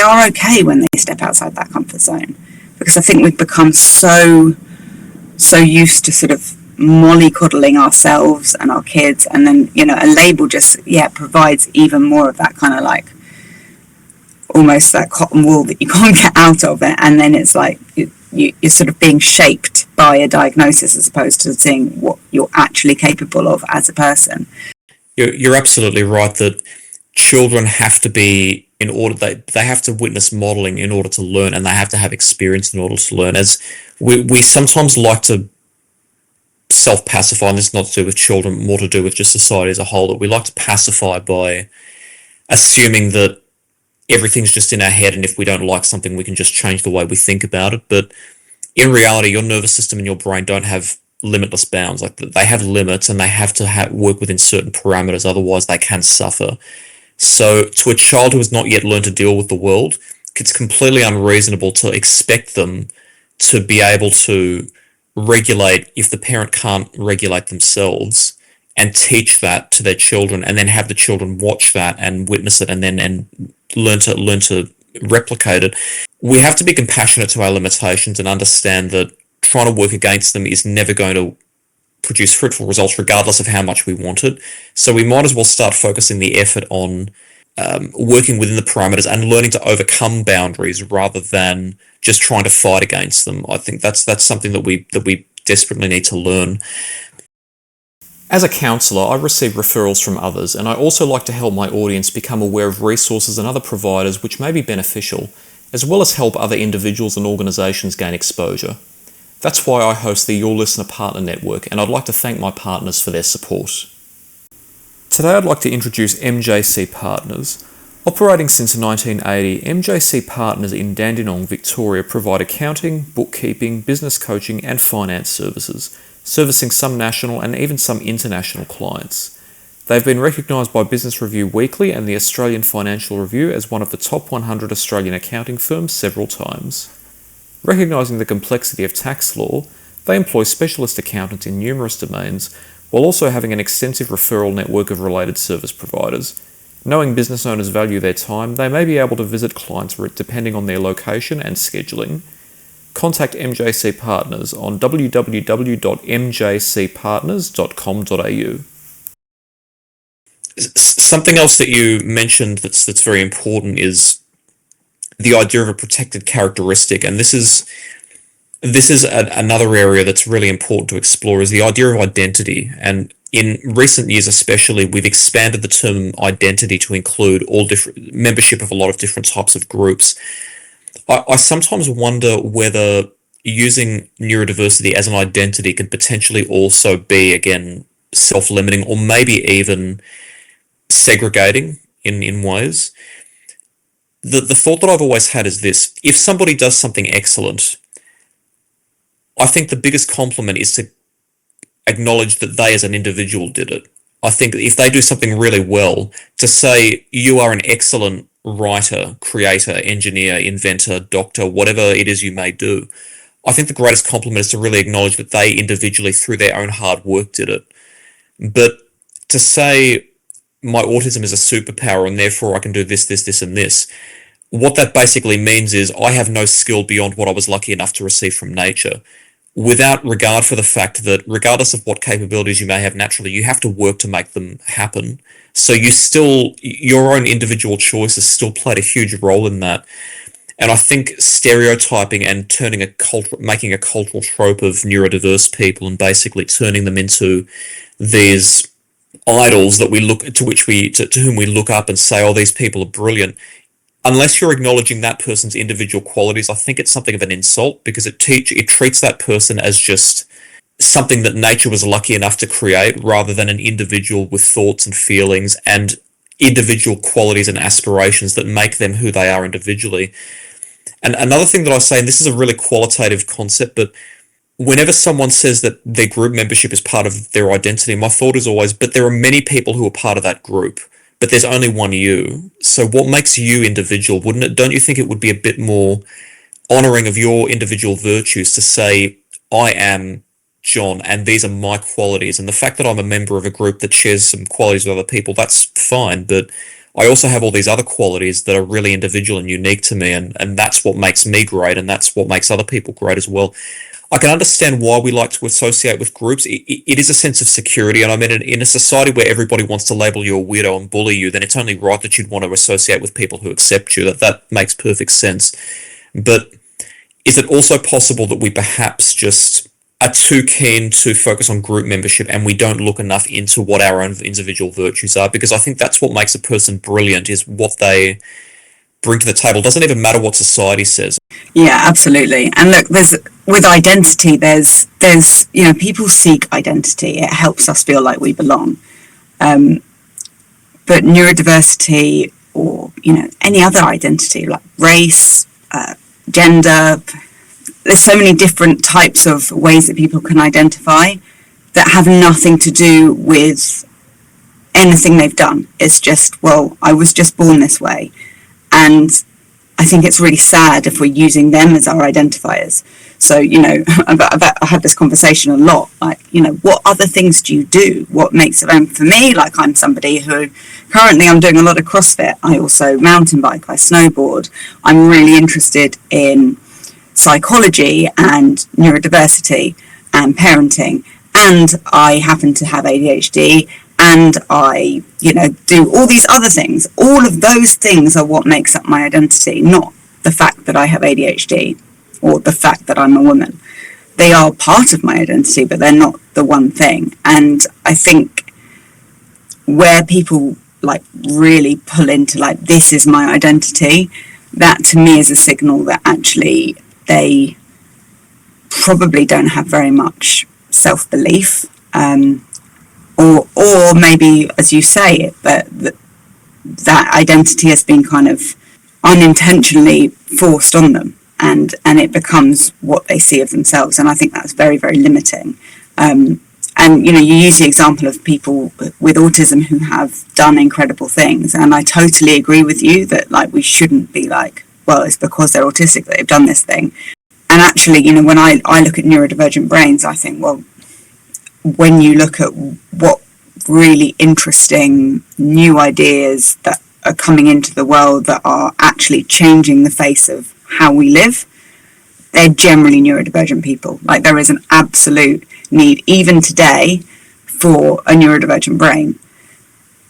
are okay when they step outside that comfort zone. Because I think we've become so used to sort of mollycoddling ourselves and our kids, and then a label just provides even more of that kind of like almost that cotton wool that you can't get out of it, and then it's like you're sort of being shaped by a diagnosis as opposed to seeing what you're actually capable of as a person. You're absolutely right that children have to be, in order, they have to witness modeling in order to learn, and they have to have experience in order to learn. As we sometimes like to self-pacify, and this is not to do with children, more to do with just society as a whole, that we like to pacify by assuming that everything's just in our head, and if we don't like something, we can just change the way we think about it. But in reality, your nervous system and your brain don't have limitless bounds. Like, they have limits, and they have to work within certain parameters, otherwise they can suffer. So to a child who has not yet learned to deal with the world, it's completely unreasonable to expect them to be able to regulate if the parent can't regulate themselves, and teach that to their children, and then have the children watch that and witness it, and then learn to replicate it. We have to be compassionate to our limitations and understand that trying to work against them is never going to produce fruitful results, regardless of how much we want it. So we might as well start focusing the effort on working within the parameters and learning to overcome boundaries rather than just trying to fight against them. I think that's something that we desperately need to learn. As a counsellor, I receive referrals from others, and I also like to help my audience become aware of resources and other providers which may be beneficial, as well as help other individuals and organisations gain exposure. That's why I host the Your Listener Partner Network, and I'd like to thank my partners for their support. Today I'd like to introduce MJC Partners. Operating since 1980, MJC Partners in Dandenong, Victoria provide accounting, bookkeeping, business coaching and finance services, servicing some national and even some international clients. They've been recognised by Business Review Weekly and the Australian Financial Review as one of the top 100 Australian accounting firms several times. Recognising the complexity of tax law, they employ specialist accountants in numerous domains, while also having an extensive referral network of related service providers. Knowing business owners value their time, they may be able to visit clients depending on their location and scheduling. Contact MJC Partners on www.mjcpartners.com.au. Something else that you mentioned that's very important is the idea of a protected characteristic, and this is another area that's really important to explore, is the idea of identity. And in recent years especially, we've expanded the term identity to include all different membership of a lot of different types of groups. I sometimes wonder whether using neurodiversity as an identity could potentially also be, again, self-limiting, or maybe even segregating in ways. The thought that I've always had is this: if somebody does something excellent, I think the biggest compliment is to acknowledge that they as an individual did it. I think if they do something really well, to say you are an excellent writer, creator, engineer, inventor, doctor, whatever it is you may do, I think the greatest compliment is to really acknowledge that they individually, through their own hard work, did it. But to say my autism is a superpower and therefore I can do this, this, this, and this, what that basically means is I have no skill beyond what I was lucky enough to receive from nature, without regard for the fact that regardless of what capabilities you may have naturally, you have to work to make them happen. So your own individual choices still played a huge role in that. And I think stereotyping and making a cultural trope of neurodiverse people and basically turning them into these idols that we look to whom we look up and say, oh, these people are brilliant. unless you're acknowledging that person's individual qualities, I think it's something of an insult, because it treats that person as just something that nature was lucky enough to create, rather than an individual with thoughts and feelings and individual qualities and aspirations that make them who they are individually. And another thing that I say, and this is a really qualitative concept, but whenever someone says that their group membership is part of their identity, my thought is always, but there are many people who are part of that group, but there's only one you. So what makes you individual? Wouldn't it? Don't you think it would be a bit more honoring of your individual virtues to say, I am John, and these are my qualities, and the fact that I'm a member of a group that shares some qualities with other people, that's fine, but I also have all these other qualities that are really individual and unique to me, and that's what makes me great, and that's what makes other people great as well. I can understand why we like to associate with groups. It is a sense of security, and I mean, in a society where everybody wants to label you a weirdo and bully you, then it's only right that you'd want to associate with people who accept you. That makes perfect sense. But is it also possible that we perhaps just are too keen to focus on group membership, and we don't look enough into what our own individual virtues are? Because I think that's what makes a person brilliant, is what they bring to the table. It doesn't even matter what society says. Yeah, absolutely. And look, with identity, there's people seek identity. It helps us feel like we belong. But neurodiversity, or any other identity like race, gender, there's so many different types of ways that people can identify that have nothing to do with anything they've done. It's just, well, I was just born this way. And I think it's really sad if we're using them as our identifiers. So, I've had this conversation a lot, like, what other things do you do? What makes it? For me, like, I'm somebody who, currently I'm doing a lot of CrossFit. I also mountain bike, I snowboard. I'm really interested in psychology and neurodiversity and parenting. And I happen to have ADHD, and I, do all these other things. All of those things are what makes up my identity, not the fact that I have ADHD or the fact that I'm a woman. They are part of my identity, but they're not the one thing. And I think where people like really pull into like, this is my identity, that to me is a signal that actually they probably don't have very much self-belief. Or maybe, as you say, that identity has been kind of unintentionally forced on them, and it becomes what they see of themselves. And I think that's very, very limiting. And you use the example of people with autism who have done incredible things, and I totally agree with you that like we shouldn't be like, well, it's because they're autistic that they've done this thing. And actually, when I look at neurodivergent brains, I think, well, when you look at what really interesting new ideas that are coming into the world that are actually changing the face of how we live, they're generally neurodivergent people. Like, there is an absolute need, even today, for a neurodivergent brain.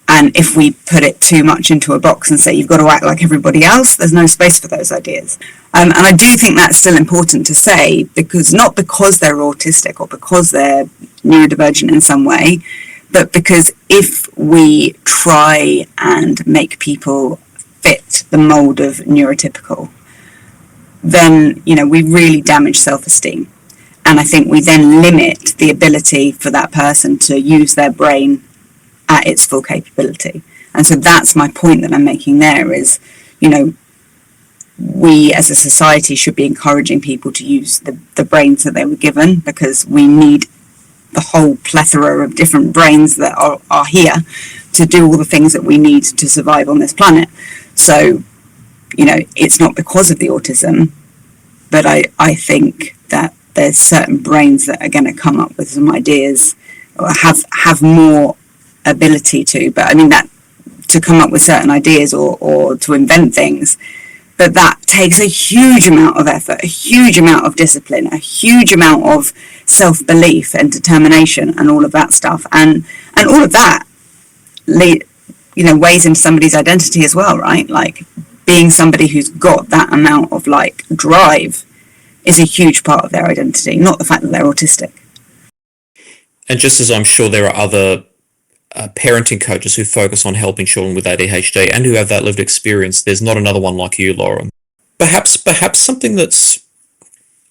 And if we put it too much into a box and say you've got to act like everybody else, there's no space for those ideas. And I do think that's still important to say, because not because they're autistic or because they're neurodivergent in some way, but because if we try and make people fit the mold of neurotypical, then, we really damage self-esteem. And I think we then limit the ability for that person to use their brain at its full capability. And so that's my point that I'm making there is, we as a society should be encouraging people to use the brains that they were given, because we need the whole plethora of different brains that are here to do all the things that we need to survive on this planet. So, it's not because of the autism, but I think that there's certain brains that are going to come up with some ideas or have more ability to, but I mean that to come up with certain ideas or to invent things, but that takes a huge amount of effort, a huge amount of discipline, a huge amount of self-belief and determination and all of that stuff, and all of that weighs into somebody's identity as well, right? Like, being somebody who's got that amount of like drive is a huge part of their identity, not the fact that they're autistic. And just as I'm sure there are other parenting coaches who focus on helping children with ADHD and who have that lived experience, there's not another one like you, Lauren. Perhaps something that's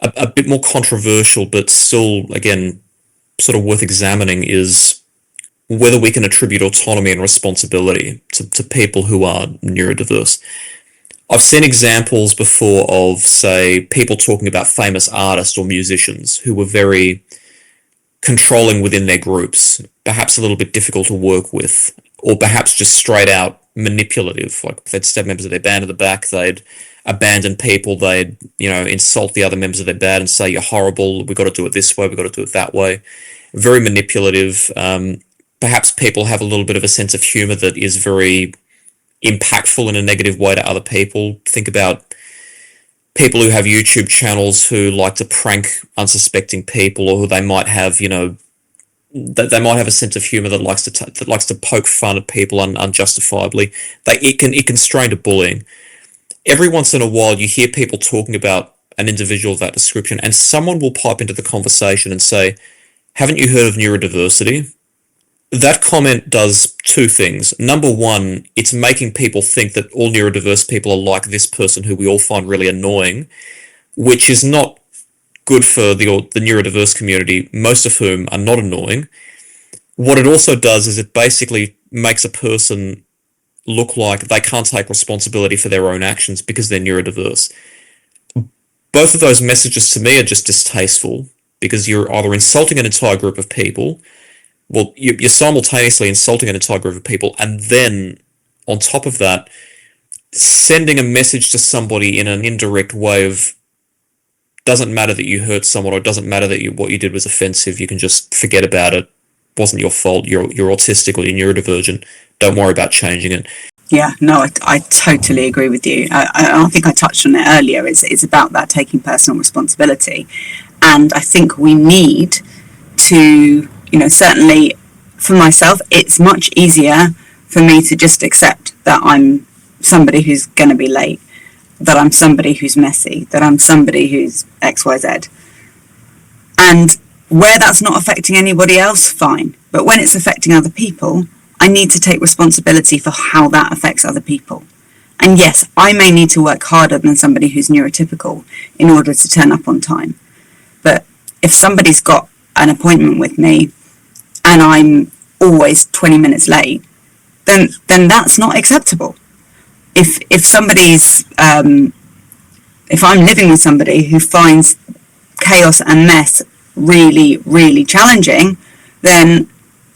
a bit more controversial, but still, again, sort of worth examining is whether we can attribute autonomy and responsibility to people who are neurodiverse. I've seen examples before of, say, people talking about famous artists or musicians who were very controlling within their groups, perhaps a little bit difficult to work with, or perhaps just straight out manipulative. Like they'd stab members of their band at the back, they'd abandon people, they'd, insult the other members of their band and say, you're horrible, we've got to do it this way, we've got to do it that way. Very manipulative. Perhaps people have a little bit of a sense of humor that is very impactful in a negative way to other people. Think about people who have YouTube channels who like to prank unsuspecting people, or who they might have, they might have a sense of humor that likes to poke fun at people unjustifiably. It can strain to bullying. Every once in a while, you hear people talking about an individual of that description, and someone will pipe into the conversation and say, "Haven't you heard of neurodiversity?" That comment does two things. Number one, it's making people think that all neurodiverse people are like this person who we all find really annoying, which is not good for the neurodiverse community, most of whom are not annoying. What it also does is it basically makes a person look like they can't take responsibility for their own actions because they're neurodiverse. Both of those messages to me are just distasteful, because you're either insulting an entire group of people, well, you're simultaneously insulting an entire group of people, and then, on top of that, sending a message to somebody in an indirect way of, doesn't matter that you hurt someone, or doesn't matter that what you did was offensive, you can just forget about it, wasn't your fault, you're autistic or you're neurodivergent, don't worry about changing it. Yeah, no, I totally agree with you. I think I touched on it earlier. It's about that taking personal responsibility. And I think we need to, certainly for myself, it's much easier for me to just accept that I'm somebody who's going to be late, that I'm somebody who's messy, that I'm somebody who's XYZ. And where that's not affecting anybody else, fine. But when it's affecting other people, I need to take responsibility for how that affects other people. And yes, I may need to work harder than somebody who's neurotypical in order to turn up on time. But if somebody's got an appointment with me and I'm always 20 minutes late, then that's not acceptable. If somebody's, if I'm living with somebody who finds chaos and mess really, really challenging, then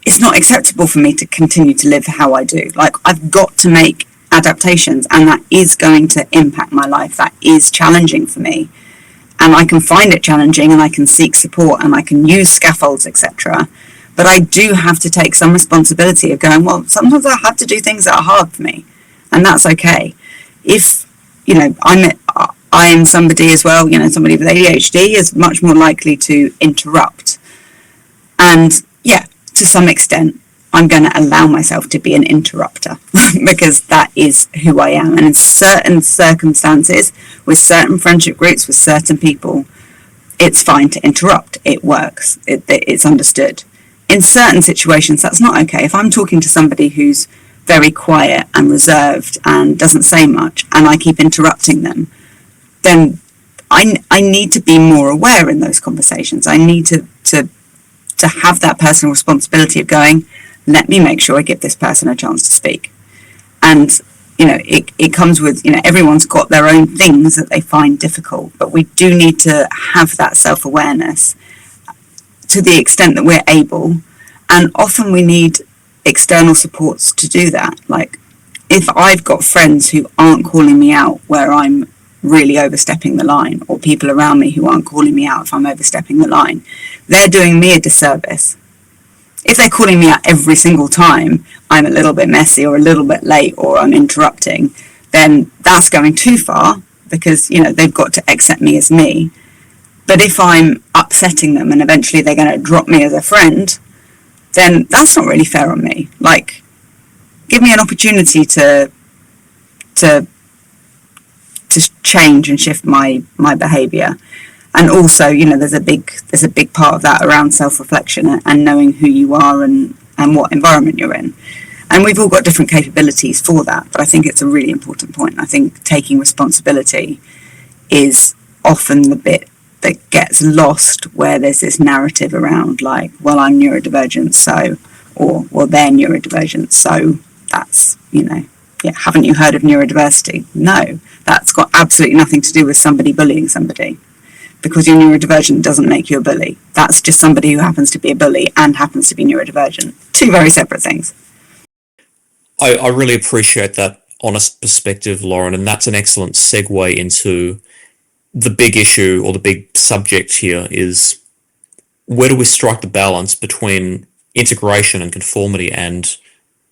it's not acceptable for me to continue to live how I do. Like, I've got to make adaptations, and that is going to impact my life. That is challenging for me. And I can find it challenging, and I can seek support, and I can use scaffolds, etc. But I do have to take some responsibility of going, well, sometimes I have to do things that are hard for me, and that's okay. If, I'm somebody as well, somebody with ADHD is much more likely to interrupt. And yeah, to some extent, I'm going to allow myself to be an interrupter because that is who I am. And in certain circumstances, with certain friendship groups, with certain people, it's fine to interrupt. It works. It's understood. In certain situations, that's not okay. If I'm talking to somebody who's very quiet and reserved and doesn't say much, and I keep interrupting them, then I need to be more aware in those conversations. I need to have that personal responsibility of going, let me make sure I give this person a chance to speak. And, it comes with, everyone's got their own things that they find difficult, but we do need to have that self-awareness to the extent that we're able. And often we need external supports to do that. Like, if I've got friends who aren't calling me out where I'm really overstepping the line, or people around me who aren't calling me out if I'm overstepping the line, they're doing me a disservice. If they're calling me out every single time I'm a little bit messy or a little bit late or I'm interrupting, then that's going too far, because they've got to accept me as me. But if I'm upsetting them and eventually they're going to drop me as a friend, then that's not really fair on me. Like, give me an opportunity to change and shift my behaviour. And also, there's a big part of that around self-reflection and knowing who you are and and what environment you're in. And we've all got different capabilities for that, but I think it's a really important point. I think taking responsibility is often the bit that gets lost, where there's this narrative around like, well, I'm neurodivergent, so, or well, they're neurodivergent, so that's, yeah, haven't you heard of neurodiversity? No, that's got absolutely nothing to do with somebody bullying somebody. Because you're neurodivergent doesn't make you a bully. That's just somebody who happens to be a bully and happens to be neurodivergent. Two very separate things. I really appreciate that honest perspective, Lauren, and that's an excellent segue into the big issue, or the big subject here, is where do we strike the balance between integration and conformity and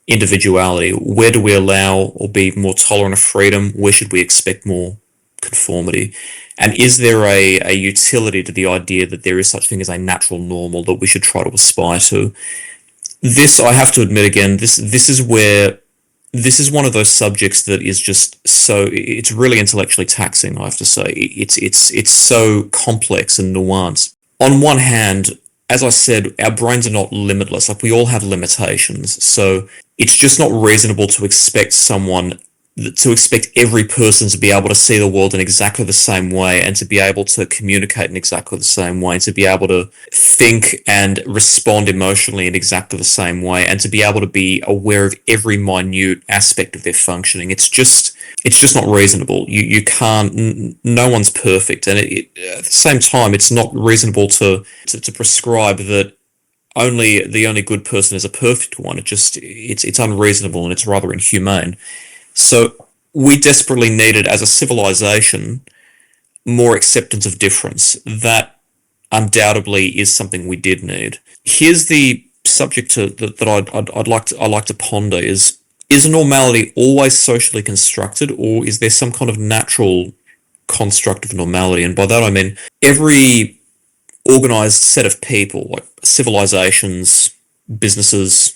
individuality? Where do we allow or be more tolerant of freedom? Where should we expect more conformity? And is there a utility to the idea that there is such thing as a natural normal that we should try to aspire to? This, I have to admit again, this is one of those subjects that is just so, it's really intellectually taxing, I have to say. It's so complex and nuanced. On one hand, as I said, our brains are not limitless. Like, we all have limitations. So it's just not reasonable to expect every person to be able to see the world in exactly the same way, and to be able to communicate in exactly the same way, to be able to think and respond emotionally in exactly the same way, and to be able to be aware of every minute aspect of their functioning. It's just not reasonable. You can't, no one's perfect. And at the same time, it's not reasonable to prescribe that the only good person is a perfect one. It's unreasonable, and it's rather inhumane. So we desperately needed, as a civilization, more acceptance of difference. That undoubtedly is something we did need. Here's the subject that I'd like to ponder: is normality always socially constructed, or is there some kind of natural construct of normality? And by that I mean every organized set of people, like civilizations, businesses,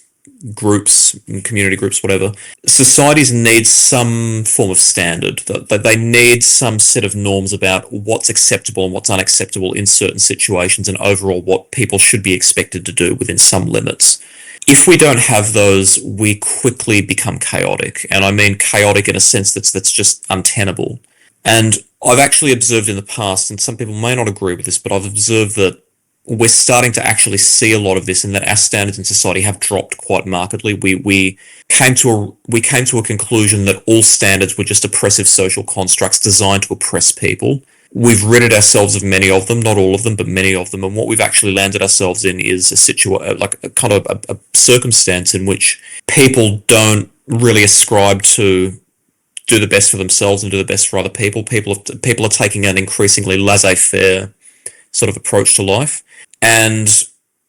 groups, community groups, whatever, societies need some form of standard. They need some set of norms about what's acceptable and what's unacceptable in certain situations, and overall what people should be expected to do within some limits. If we don't have those, we quickly become chaotic. And I mean chaotic in a sense that's just untenable. And I've actually observed in the past, and some people may not agree with this, but I've observed that we're starting to actually see a lot of this, and that our standards in society have dropped quite markedly. We came to a conclusion that all standards were just oppressive social constructs designed to oppress people. We've ridded ourselves of many of them, not all of them, but many of them. And what we've actually landed ourselves in is a circumstance in which people don't really ascribe to do the best for themselves and do the best for other people. People are taking an increasingly laissez-faire sort of approach to life. And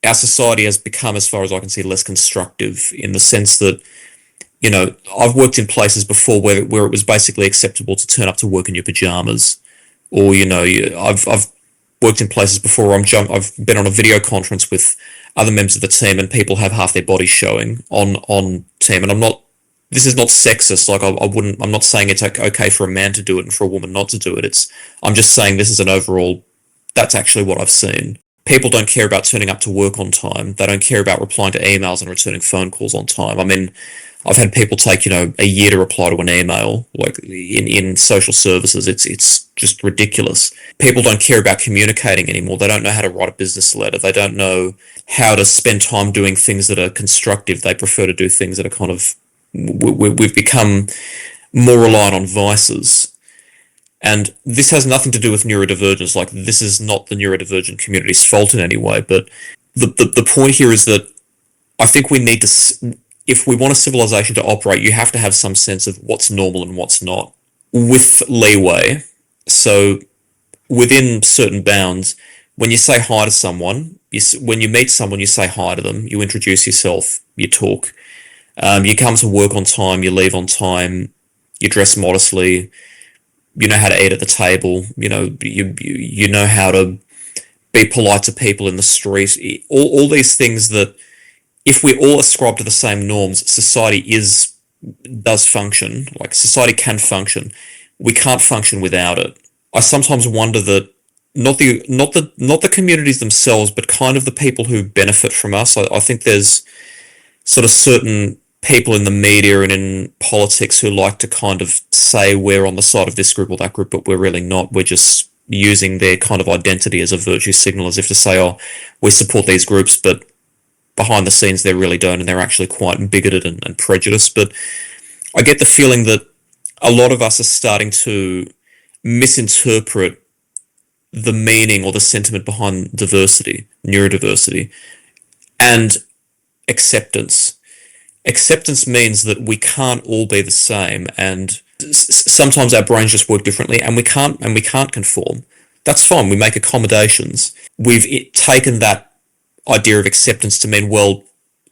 our society has become, as far as I can see, less constructive, in the sense that, I've worked in places before where it was basically acceptable to turn up to work in your pajamas. Or, I've worked in places before where I've been on a video conference with other members of the team, and people have half their bodies showing on team. And this is not sexist. Like, I'm not saying it's okay for a man to do it and for a woman not to do it. I'm just saying this is an overall, that's actually what I've seen. People don't care about turning up to work on time. They don't care about replying to emails and returning phone calls on time. I mean, I've had people take, a year to reply to an email, like in social services. It's just ridiculous. People don't care about communicating anymore. They don't know how to write a business letter. They don't know how to spend time doing things that are constructive. They prefer to do things that are kind of, we've become more reliant on vices. And this has nothing to do with neurodivergence. Like, this is not the neurodivergent community's fault in any way. But the point here is that I think we need to, if we want a civilization to operate, you have to have some sense of what's normal and what's not, with leeway. So within certain bounds, when you say hi to someone, when you meet someone, you say hi to them, you introduce yourself, you talk, you come to work on time, you leave on time, you dress modestly, you know how to eat at the table, you know how to be polite to people in the street. All these things that, if we all ascribe to the same norms, society does function. Like, society can function. We can't function without it. I sometimes wonder that not the communities themselves, but kind of the people who benefit from us. I think there's sort of certain people in the media and in politics who like to kind of say we're on the side of this group or that group, but we're really not. We're just using their kind of identity as a virtue signal, as if to say, oh, we support these groups, but behind the scenes they really don't, and they're actually quite bigoted and prejudiced. But I get the feeling that a lot of us are starting to misinterpret the meaning or the sentiment behind diversity, neurodiversity, and acceptance. Acceptance means that we can't all be the same, and sometimes our brains just work differently, and we can't conform. That's fine. We make accommodations. We've taken that idea of acceptance to mean, well,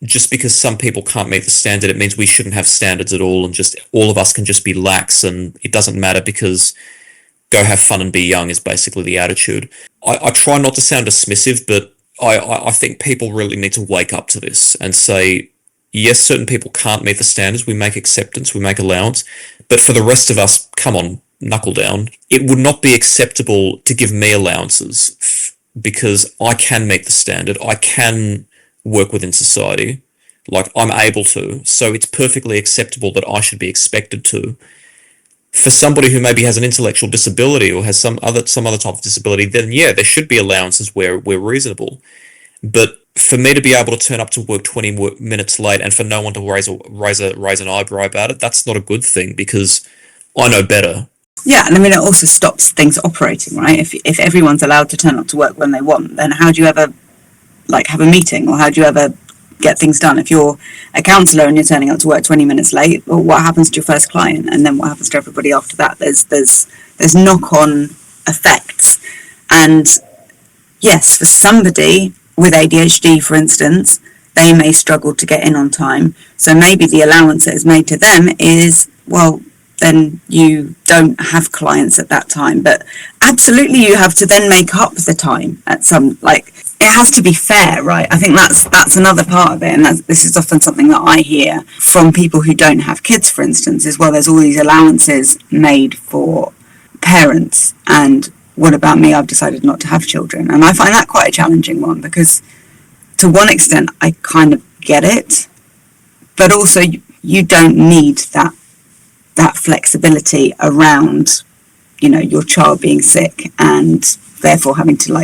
just because some people can't meet the standard, it means we shouldn't have standards at all, and just all of us can just be lax, and it doesn't matter because go have fun and be young is basically the attitude. I try not to sound dismissive, but I think people really need to wake up to this and say, yes, certain people can't meet the standards. We make acceptance, we make allowance, but for the rest of us, come on, knuckle down. It would not be acceptable to give me allowances because I can meet the standard. I can work within society, like I'm able to, so it's perfectly acceptable that I should be expected to. For somebody who maybe has an intellectual disability or has some other type of disability, then yeah, there should be allowances where we're reasonable. But for me to be able to turn up to work 20 minutes late and for no one to raise an eyebrow about it, that's not a good thing because I know better. Yeah, and I mean, it also stops things operating, right? If everyone's allowed to turn up to work when they want, then how do you ever have a meeting, or how do you ever get things done? If you're a counsellor and you're turning up to work 20 minutes late, well, what happens to your first client, and then what happens to everybody after that? There's knock-on effects. And yes, for somebody with ADHD, for instance, they may struggle to get in on time, so maybe the allowance that is made to them is, well, then you don't have clients at that time. But absolutely you have to then make up the time at some, it has to be fair, right? I think that's another part of it, and this is often something that I hear from people who don't have kids, for instance, is, well, there's all these allowances made for parents, and what about me? I've decided not to have children. And I find that quite a challenging one, because to one extent I kind of get it, but also you don't need that flexibility around, your child being sick and therefore having to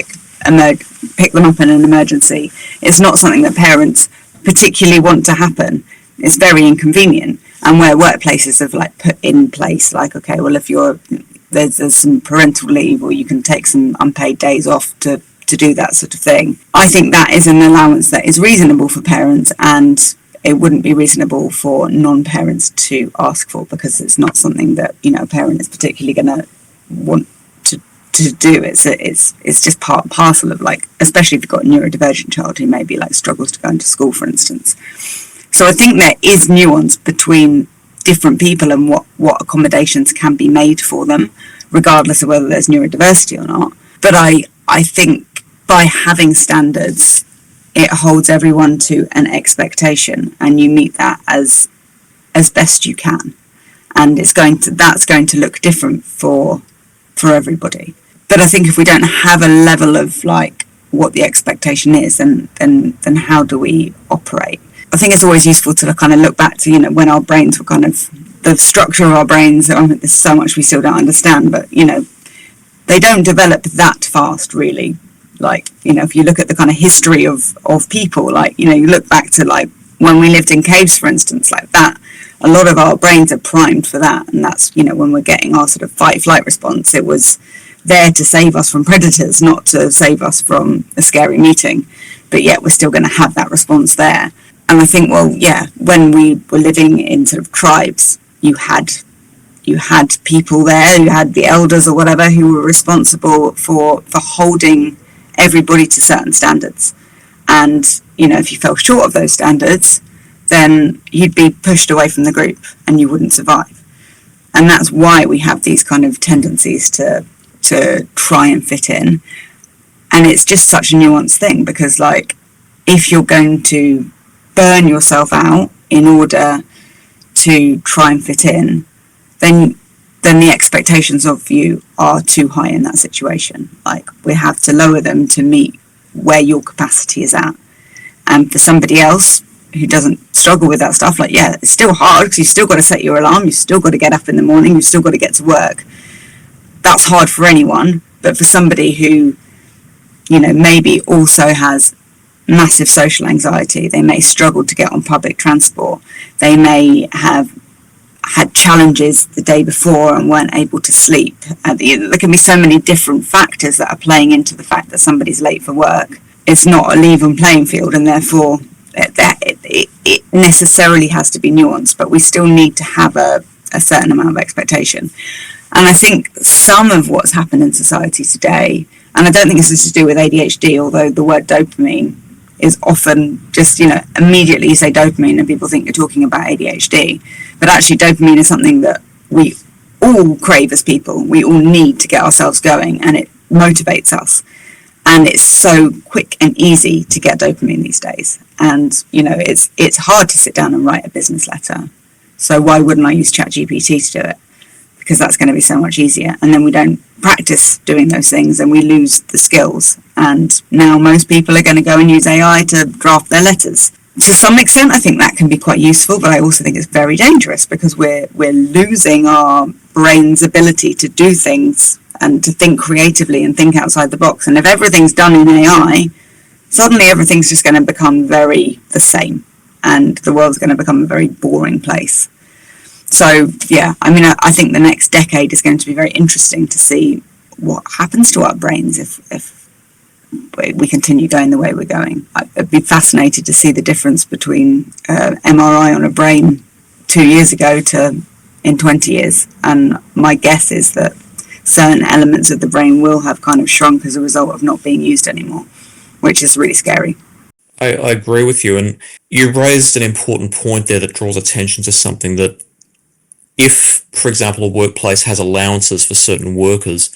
pick them up in an emergency. It's not something that parents particularly want to happen. It's very inconvenient, and where workplaces have put in place okay, well, if there's some parental leave, or you can take some unpaid days off to do that sort of thing. I think that is an allowance that is reasonable for parents, and it wouldn't be reasonable for non-parents to ask for, because it's not something that a parent is particularly going to want to do. It's just part and parcel of especially if you've got a neurodivergent child who maybe struggles to go into school, for instance. So I think there is nuance between different people and what accommodations can be made for them, regardless of whether there's neurodiversity or not. But I think by having standards, it holds everyone to an expectation, and you meet that as best you can. And that's going to look different for everybody. But I think if we don't have a level of what the expectation is, then how do we operate? I think it's always useful to kind of look back to, when our brains were kind of, the structure of our brains, there's so much we still don't understand, but, they don't develop that fast, really. If you look at the kind of history of people, you look back to when we lived in caves, for instance, that, a lot of our brains are primed for that. And that's, when we're getting our sort of fight-flight response, it was there to save us from predators, not to save us from a scary meeting. But yet we're still going to have that response there. And I think, well, yeah, when we were living in sort of tribes, you had people there, you had the elders or whatever who were responsible for holding everybody to certain standards. And, if you fell short of those standards, then you'd be pushed away from the group and you wouldn't survive. And that's why we have these kind of tendencies to try and fit in. And it's just such a nuanced thing, because if you're going to burn yourself out in order to try and fit in, then the expectations of you are too high in that situation. We have to lower them to meet where your capacity is at. And for somebody else who doesn't struggle with that stuff, like, yeah, it's still hard because you've still got to set your alarm, you've still got to get up in the morning, you've still got to get to work. That's hard for anyone, but for somebody who, you know, maybe also has massive social anxiety, they may struggle to get on public transport, they may have had challenges the day before and weren't able to sleep. There can be so many different factors that are playing into the fact that somebody's late for work. It's not a level playing field, and therefore it necessarily has to be nuanced, but we still need to have a certain amount of expectation. And I think some of what's happened in society today, and I don't think this is to do with ADHD, although the word dopamine is often just, you know, immediately you say dopamine and people think you're talking about ADHD. But actually dopamine is something that we all crave as people. We all need to get ourselves going, and it motivates us. And it's so quick and easy to get dopamine these days. And, you know, it's hard to sit down and write a business letter. So why wouldn't I use ChatGPT to do it? Because that's going to be so much easier. And then we don't practice doing those things and we lose the skills. And now most people are going to go and use AI to draft their letters. To some extent, I think that can be quite useful, but I also think it's very dangerous because we're losing our brain's ability to do things and to think creatively and think outside the box. And if everything's done in AI, suddenly everything's just going to become very the same, and the world's going to become a very boring place. So, yeah, I mean, I think the next decade is going to be very interesting to see what happens to our brains if we continue going the way we're going. I'd be fascinated to see the difference between MRI on a brain 2 years ago to in 20 years. And my guess is that certain elements of the brain will have kind of shrunk as a result of not being used anymore, which is really scary. I agree with you, and you raised an important point there that draws attention to something that if, for example, a workplace has allowances for certain workers,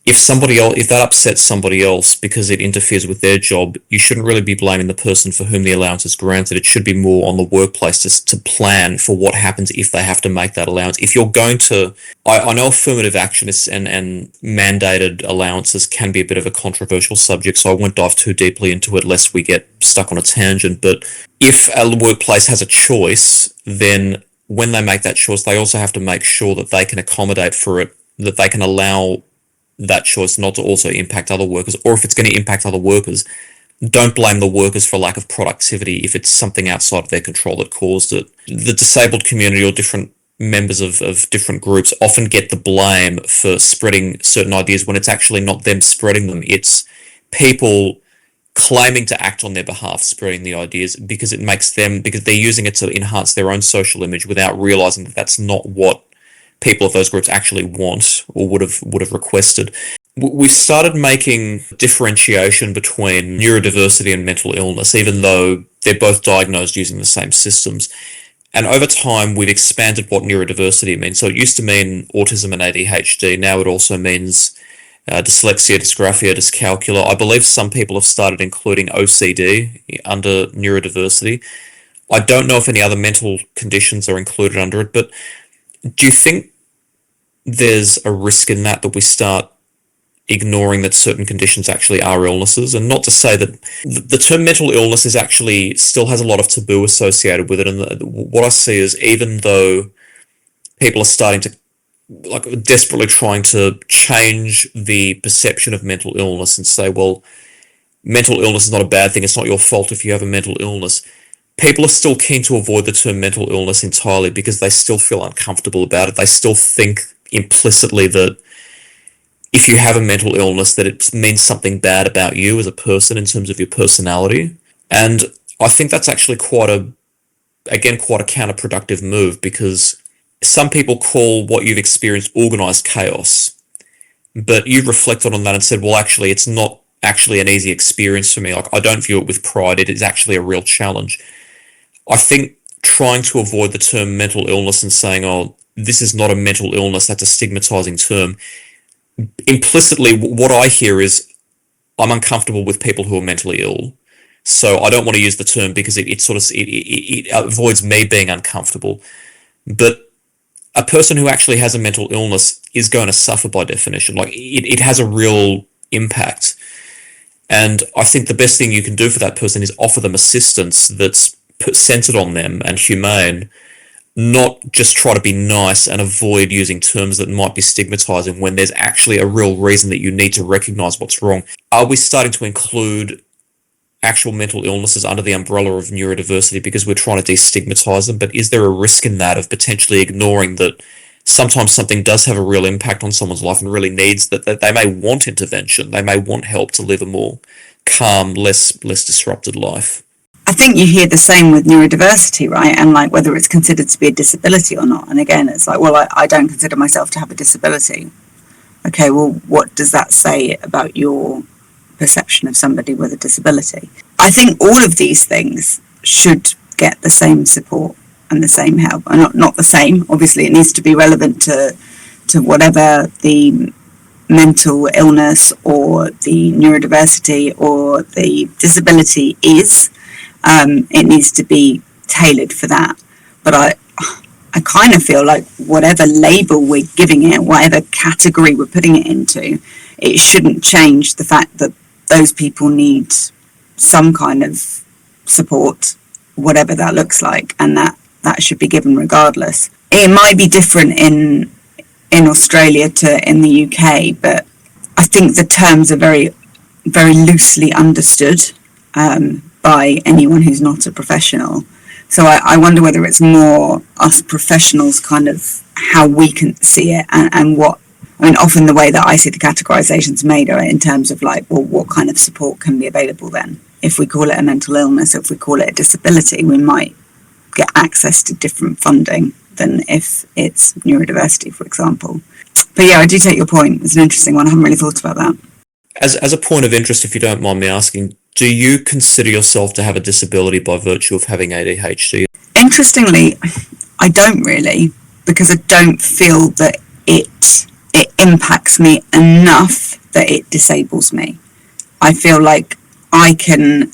if that upsets somebody else because it interferes with their job, you shouldn't really be blaming the person for whom the allowance is granted. It should be more on the workplace to plan for what happens if they have to make that allowance. If you're going to, I know affirmative action and mandated allowances can be a bit of a controversial subject, so I won't dive too deeply into it lest we get stuck on a tangent. But if a workplace has a choice, then when they make that choice, they also have to make sure that they can accommodate for it, that they can allow that choice not to also impact other workers, or if it's going to impact other workers, don't blame the workers for lack of productivity if it's something outside of their control that caused it. The disabled community or different members of different groups often get the blame for spreading certain ideas when it's actually not them spreading them. It's people claiming to act on their behalf spreading the ideas because they're using it to enhance their own social image without realizing that that's not what people of those groups actually want or would have requested. We've started making differentiation between neurodiversity and mental illness, even though they're both diagnosed using the same systems. And over time, we've expanded what neurodiversity means. So it used to mean autism and A.D.H.D. Now it also means dyslexia, dysgraphia, dyscalculia. I believe some people have started including OCD under neurodiversity. I don't know if any other mental conditions are included under it, but do you think there's a risk in that we start ignoring that certain conditions actually are illnesses? And not to say that the term mental illness is actually still has a lot of taboo associated with it. And what I see is, even though people are starting to desperately trying to change the perception of mental illness and say, well, mental illness is not a bad thing, it's not your fault if you have a mental illness, people are still keen to avoid the term mental illness entirely because they still feel uncomfortable about it. They still think implicitly that if you have a mental illness, that it means something bad about you as a person in terms of your personality. And I think that's actually quite a counterproductive move, because some people call what you've experienced organized chaos, but you've reflected on that and said, well, actually, it's not actually an easy experience for me. I don't view it with pride. It is actually a real challenge. I think trying to avoid the term mental illness and saying, oh, this is not a mental illness, that's a stigmatizing term. Implicitly, what I hear is I'm uncomfortable with people who are mentally ill. So I don't want to use the term because it avoids me being uncomfortable. But a person who actually has a mental illness is going to suffer by definition. It has a real impact. And I think the best thing you can do for that person is offer them assistance that's centered on them and humane, not just try to be nice and avoid using terms that might be stigmatizing when there's actually a real reason that you need to recognize what's wrong. Are we starting to include actual mental illnesses under the umbrella of neurodiversity because we're trying to destigmatize them? But is there a risk in that of potentially ignoring that sometimes something does have a real impact on someone's life and really needs that they may want intervention, they may want help to live a more calm, less disrupted life? I think you hear the same with neurodiversity, right? And like whether it's considered to be a disability or not. And again, it's like, well, I don't consider myself to have a disability. Okay, well, what does that say about your perception of somebody with a disability? I think all of these things should get the same support and the same help. And not the same, obviously, it needs to be relevant to whatever the mental illness or the neurodiversity or the disability is. It needs to be tailored for that. But I kind of feel like whatever label we're giving it, whatever category we're putting it into, it shouldn't change the fact that those people need some kind of support, whatever that looks like, and that should be given regardless. It might be different in Australia to in the UK, but I think the terms are very, very loosely understood by anyone who's not a professional. So I wonder whether it's more us professionals kind of how we can see it and what, I mean, often the way that I see the categorizations made are in terms of like, well, what kind of support can be available then? If we call it a mental illness, if we call it a disability, we might get access to different funding than if it's neurodiversity, for example. But yeah, I do take your point. It's an interesting one. I haven't really thought about that. As a point of interest, if you don't mind me asking, do you consider yourself to have a disability by virtue of having ADHD? Interestingly, I don't really, because I don't feel that it impacts me enough that it disables me. I feel like I can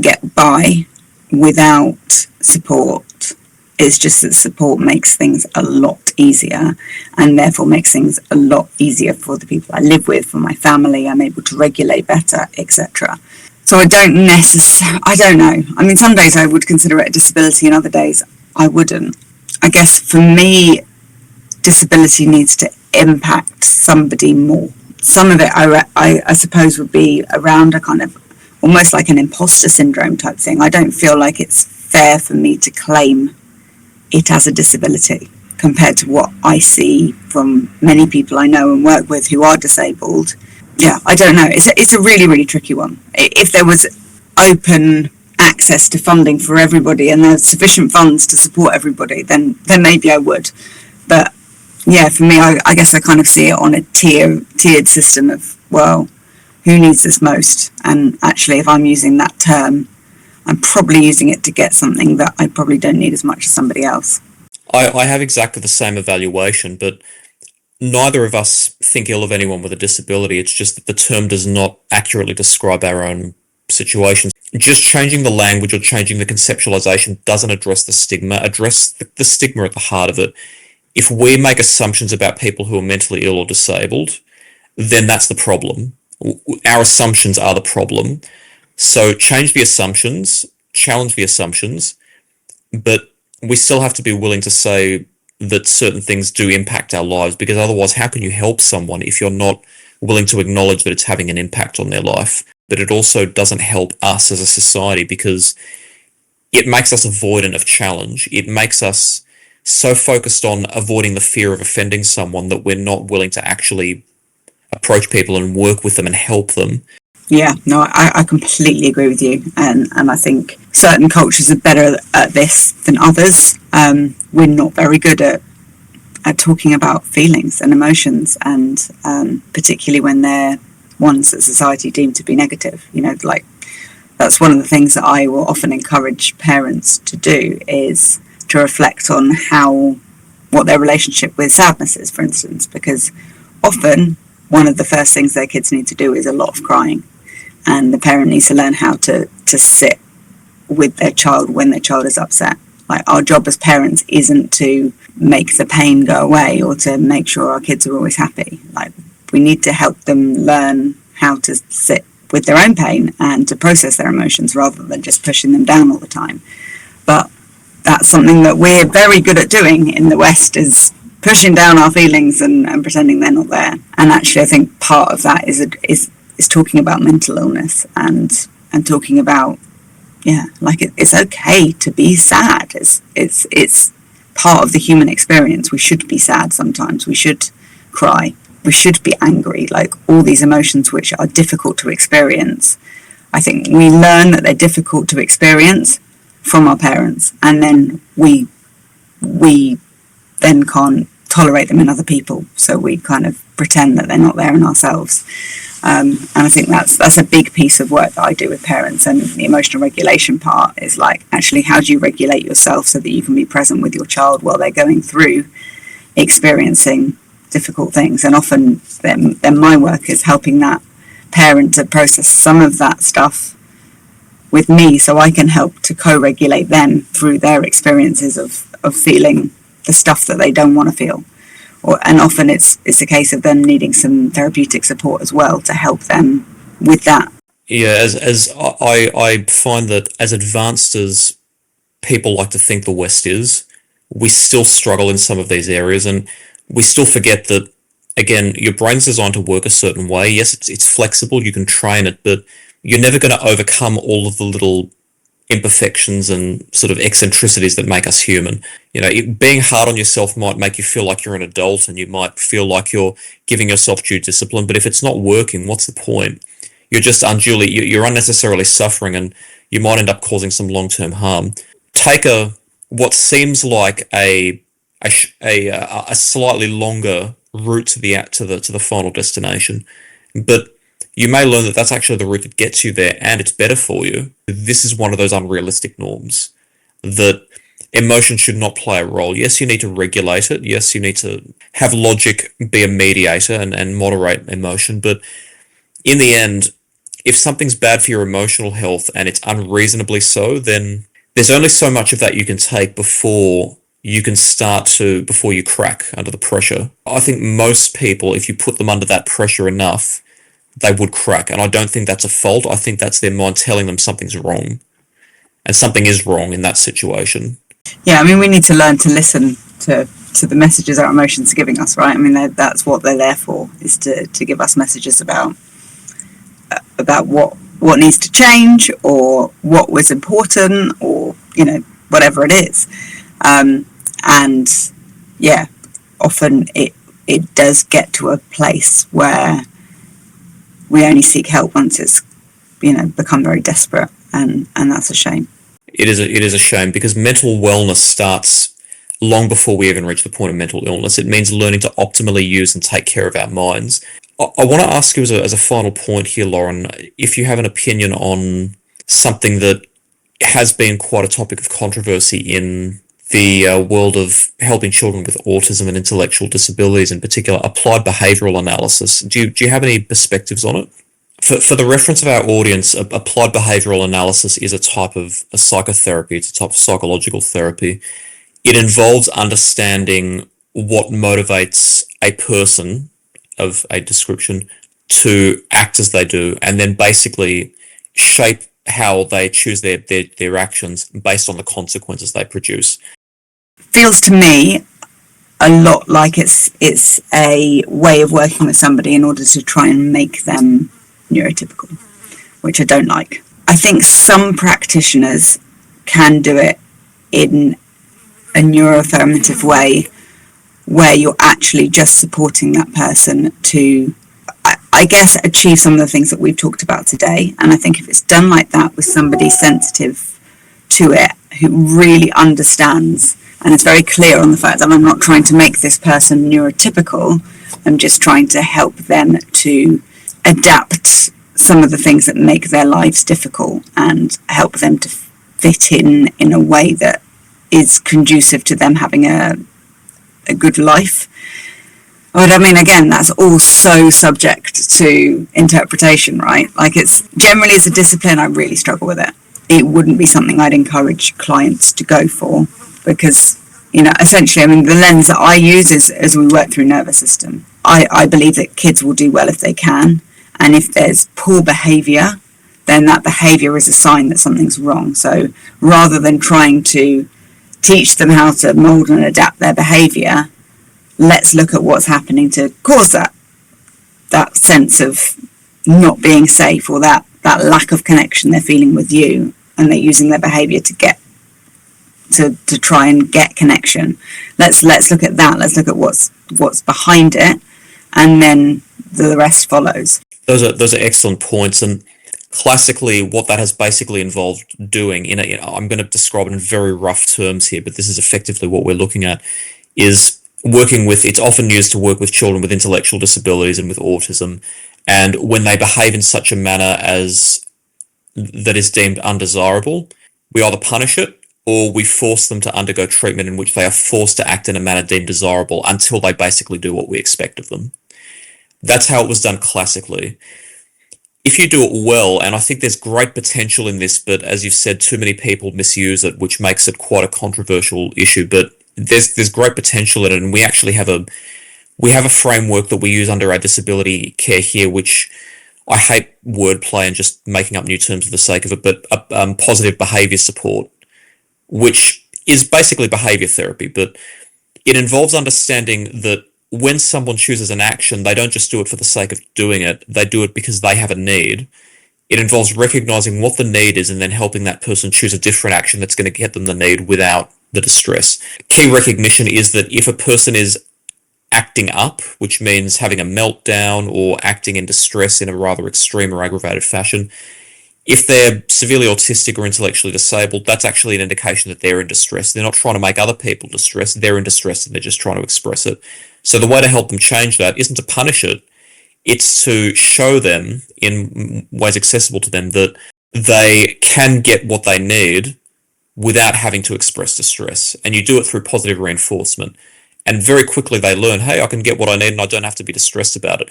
get by without support. It's just that support makes things a lot easier and therefore makes things a lot easier for the people I live with, for my family. I'm able to regulate better, etc. So I don't know. I mean, some days I would consider it a disability and other days I wouldn't. I guess for me, disability needs to impact somebody more. Some of it, I suppose, would be around a kind of almost like an imposter syndrome type thing. I don't feel like it's fair for me to claim it as a disability compared to what I see from many people I know and work with who are disabled. Yeah, I don't know. It's a really, really tricky one. If there was open access to funding for everybody and there's sufficient funds to support everybody, then maybe I would. But yeah, for me, I guess I kind of see it on a tiered system of, well, who needs this most? And actually, if I'm using that term, I'm probably using it to get something that I probably don't need as much as somebody else. I have exactly the same evaluation, but neither of us think ill of anyone with a disability. It's just that the term does not accurately describe our own situations. Just changing the language or changing the conceptualization doesn't address the stigma, address the stigma at the heart of it. If we make assumptions about people who are mentally ill or disabled, then that's the problem. Our assumptions are the problem. So change the assumptions, challenge the assumptions, but we still have to be willing to say that certain things do impact our lives, because otherwise how can you help someone if you're not willing to acknowledge that it's having an impact on their life? But it also doesn't help us as a society because it makes us avoidant of challenge. It makes us so focused on avoiding the fear of offending someone that we're not willing to actually approach people and work with them and help them. Yeah, no, I completely agree with you. And I think certain cultures are better at this than others. We're not very good at talking about feelings and emotions, and particularly when they're ones that society deemed to be negative. You know, like that's one of the things that I will often encourage parents to do, is to reflect on what their relationship with sadness is, for instance, because often one of the first things their kids need to do is a lot of crying. And the parent needs to learn how to sit with their child when their child is upset. Like, our job as parents isn't to make the pain go away or to make sure our kids are always happy. Like, we need to help them learn how to sit with their own pain and to process their emotions rather than just pushing them down all the time. but that's something that we're very good at doing in the West, is pushing down our feelings and pretending they're not there. And actually, I think part of that is talking about mental illness and talking about, it's okay to be sad. It's part of the human experience. We should be sad sometimes. We should cry. We should be angry. Like, all these emotions which are difficult to experience. I think we learn that they're difficult to experience from our parents, and then we then can't tolerate them in other people, so we kind of pretend that they're not there in ourselves. And I think that's a big piece of work that I do with parents, and the emotional regulation part is like, actually, how do you regulate yourself so that you can be present with your child while they're going through experiencing difficult things. And often then my work is helping that parent to process some of that stuff with me, so I can help to co-regulate them through their experiences of feeling the stuff that they don't want to feel. And often it's a case of them needing some therapeutic support as well to help them with that. Yeah, as I find that as advanced as people like to think the West is, we still struggle in some of these areas, and we still forget that, again, your brain's designed to work a certain way. Yes, it's flexible, you can train it, but you're never going to overcome all of the little imperfections and sort of eccentricities that make us human. Being hard on yourself might make you feel like you're an adult, and you might feel like you're giving yourself due discipline, but if it's not working, what's the point? You're just you're unnecessarily suffering, and you might end up causing some long-term harm. Take what seems like a slightly longer route to the final destination, but you may learn that that's actually the route that gets you there, and it's better for you. This is one of those unrealistic norms, that emotion should not play a role. Yes, you need to regulate it. Yes, you need to have logic be a mediator and moderate emotion. But in the end, if something's bad for your emotional health and it's unreasonably so, then there's only so much of that you can take before you crack under the pressure. I think most people, if you put them under that pressure enough, they would crack. And I don't think that's a fault. I think that's their mind telling them something's wrong. And something is wrong in that situation. Yeah, I mean, we need to learn to listen to the messages our emotions are giving us, right? I mean, that's what they're there for, is to give us messages about what needs to change, or what was important, or, whatever it is. And yeah, often it does get to a place where we only seek help once it's, become very desperate, and that's a shame. It is a shame, because mental wellness starts long before we even reach the point of mental illness. It means learning to optimally use and take care of our minds. I want to ask you as a final point here, Lauren, if you have an opinion on something that has been quite a topic of controversy in the world of helping children with autism and intellectual disabilities, in particular, applied behavioural analysis. Do you have any perspectives on it? For the reference of our audience, applied behavioural analysis is a type of psychotherapy. It's a type of psychological therapy. It involves understanding what motivates a person of a description to act as they do, and then basically shape how they choose their actions based on the consequences they produce. Feels to me a lot like it's a way of working with somebody in order to try and make them neurotypical, which I don't like. I think some practitioners can do it in a neuroaffirmative way, where you're actually just supporting that person to, I guess, achieve some of the things that we've talked about today. And I think if it's done like that with somebody sensitive to it, who really understands, and it's very clear on the fact that I'm not trying to make this person neurotypical, I'm just trying to help them to adapt some of the things that make their lives difficult, and help them to fit in a way that is conducive to them having a good life. But I mean, again, that's all so subject to interpretation, right? Like, it's generally, as a discipline, I really struggle with it. It wouldn't be something I'd encourage clients to go for, because, essentially, I mean, the lens that I use is, as we work through nervous system, I believe that kids will do well if they can, and if there's poor behaviour, then that behaviour is a sign that something's wrong. So rather than trying to teach them how to mould and adapt their behaviour, let's look at what's happening to cause that sense of not being safe, or that lack of connection they're feeling with you, and they're using their behaviour to try and get connection. Let's look at that. Let's look at what's behind it, and then the rest follows. Those are excellent points, and classically what that has basically involved doing, I'm going to describe it in very rough terms here, but this is effectively what we're looking at, is working with, it's often used to work with children with intellectual disabilities and with autism, and when they behave in such a manner as that is deemed undesirable, we either punish it or we force them to undergo treatment in which they are forced to act in a manner deemed desirable until they basically do what we expect of them. That's how it was done classically. If you do it well, and I think there's great potential in this, but as you've said, too many people misuse it, which makes it quite a controversial issue, but there's great potential in it, and we actually have a framework that we use under our disability care here, which I hate wordplay and just making up new terms for the sake of it, but positive behaviour support, which is basically behaviour therapy, but it involves understanding that when someone chooses an action, they don't just do it for the sake of doing it, they do it because they have a need. It involves recognising what the need is and then helping that person choose a different action that's going to get them the need without the distress. Key recognition is that if a person is acting up, which means having a meltdown or acting in distress in a rather extreme or aggravated fashion, if they're severely autistic or intellectually disabled, that's actually an indication that they're in distress. They're not trying to make other people distressed. They're in distress and they're just trying to express it. So the way to help them change that isn't to punish it. It's to show them in ways accessible to them that they can get what they need without having to express distress. And you do it through positive reinforcement. And very quickly they learn, hey, I can get what I need and I don't have to be distressed about it.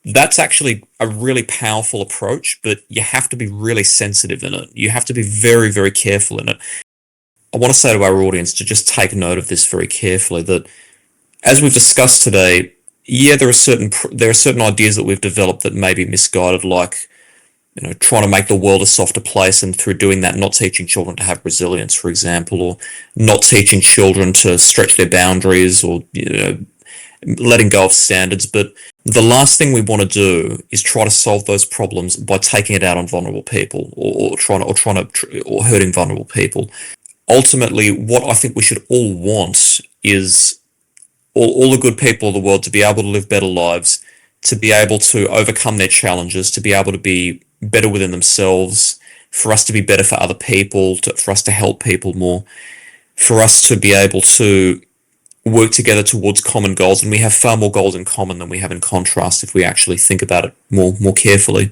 That's actually a really powerful approach, but you have to be really sensitive in it. You have to be very, very careful in it. I want to say to our audience to just take note of this very carefully, that as we've discussed today, yeah, there are certain ideas that we've developed that may be misguided, like trying to make the world a softer place, and through doing that, not teaching children to have resilience, for example, or not teaching children to stretch their boundaries, or letting go of standards. But the last thing we want to do is try to solve those problems by taking it out on vulnerable people, or hurting vulnerable people. Ultimately, what I think we should all want is all the good people of the world to be able to live better lives, to be able to overcome their challenges, to be able to be better within themselves, for us to be better for other people, for us to help people more, for us to be able to work together towards common goals. And we have far more goals in common than we have in contrast if we actually think about it more carefully.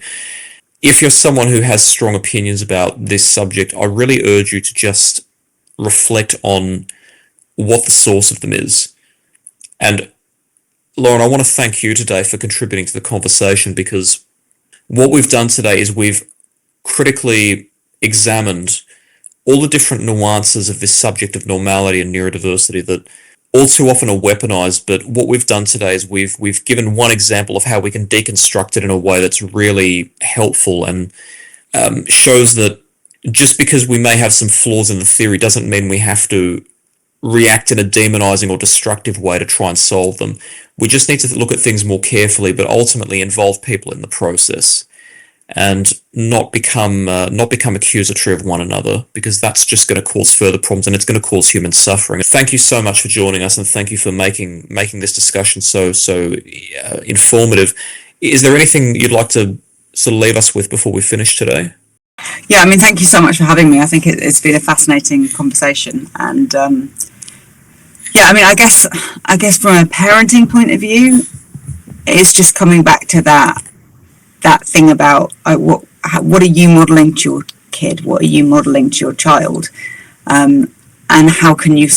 If you're someone who has strong opinions about this subject, I really urge you to just reflect on what the source of them is. And Lauren, I want to thank you today for contributing to the conversation, because what we've done today is we've critically examined all the different nuances of this subject of normality and neurodiversity that all too often are weaponized. But what we've done today is we've given one example of how we can deconstruct it in a way that's really helpful, and shows that just because we may have some flaws in the theory doesn't mean we have to react in a demonizing or destructive way to try and solve them. We just need to look at things more carefully, but ultimately involve people in the process, and not become accusatory of one another, because that's just going to cause further problems, and it's going to cause human suffering. Thank you so much for joining us, and thank you for making this discussion so informative. Is there anything you'd like to sort of leave us with before we finish today? Yeah, I mean, thank you so much for having me. I think it's been a fascinating conversation, and yeah, I mean, I guess from a parenting point of view, it's just coming back to that thing about what are you modelling to your kid? What are you modelling to your child? And how can you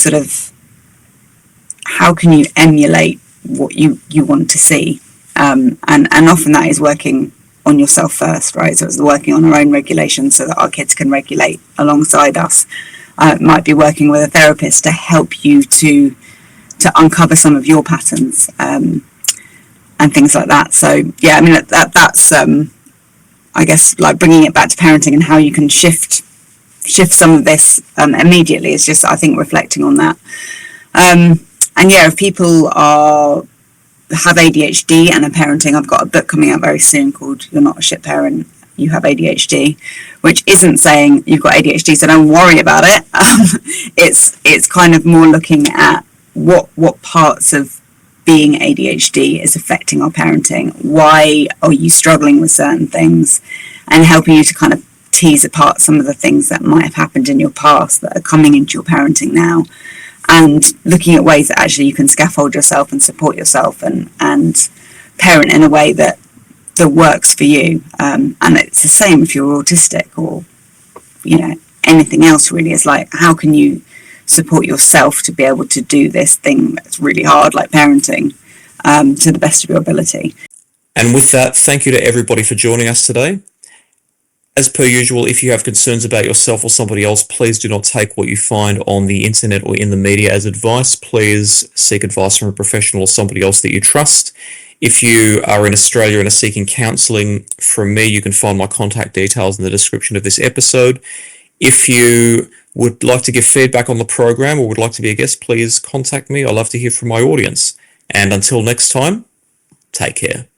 emulate what you want to see? And often that is working on yourself first, right? So it's working on our own regulation so that our kids can regulate alongside us. It might be working with a therapist to help you to uncover some of your patterns, and things like that. So yeah, I mean, that's I guess, like bringing it back to parenting and how you can shift some of this immediately. It's just, I think, reflecting on that. And yeah, if people have ADHD and are parenting, I've got a book coming out very soon called You're Not a Shit Parent, You Have ADHD, which isn't saying you've got ADHD, so don't worry about it. It's kind of more looking at what parts of being ADHD is affecting our parenting. Why are you struggling with certain things, and helping you to kind of tease apart some of the things that might have happened in your past that are coming into your parenting now, and looking at ways that actually you can scaffold yourself and support yourself and parent in a way that works for you. And it's the same if you're autistic or, you know, anything else really. It's like, how can you support yourself to be able to do this thing that's really hard, like parenting, to the best of your ability. And with that, thank you to everybody for joining us today. As per usual, if you have concerns about yourself or somebody else, please do not take what you find on the internet or in the media as advice. Please seek advice from a professional or somebody else that you trust. If you are in Australia and are seeking counselling from me, you can find my contact details in the description of this episode. If you would like to give feedback on the program or would like to be a guest, please contact me. I love to hear from my audience. And until next time, take care.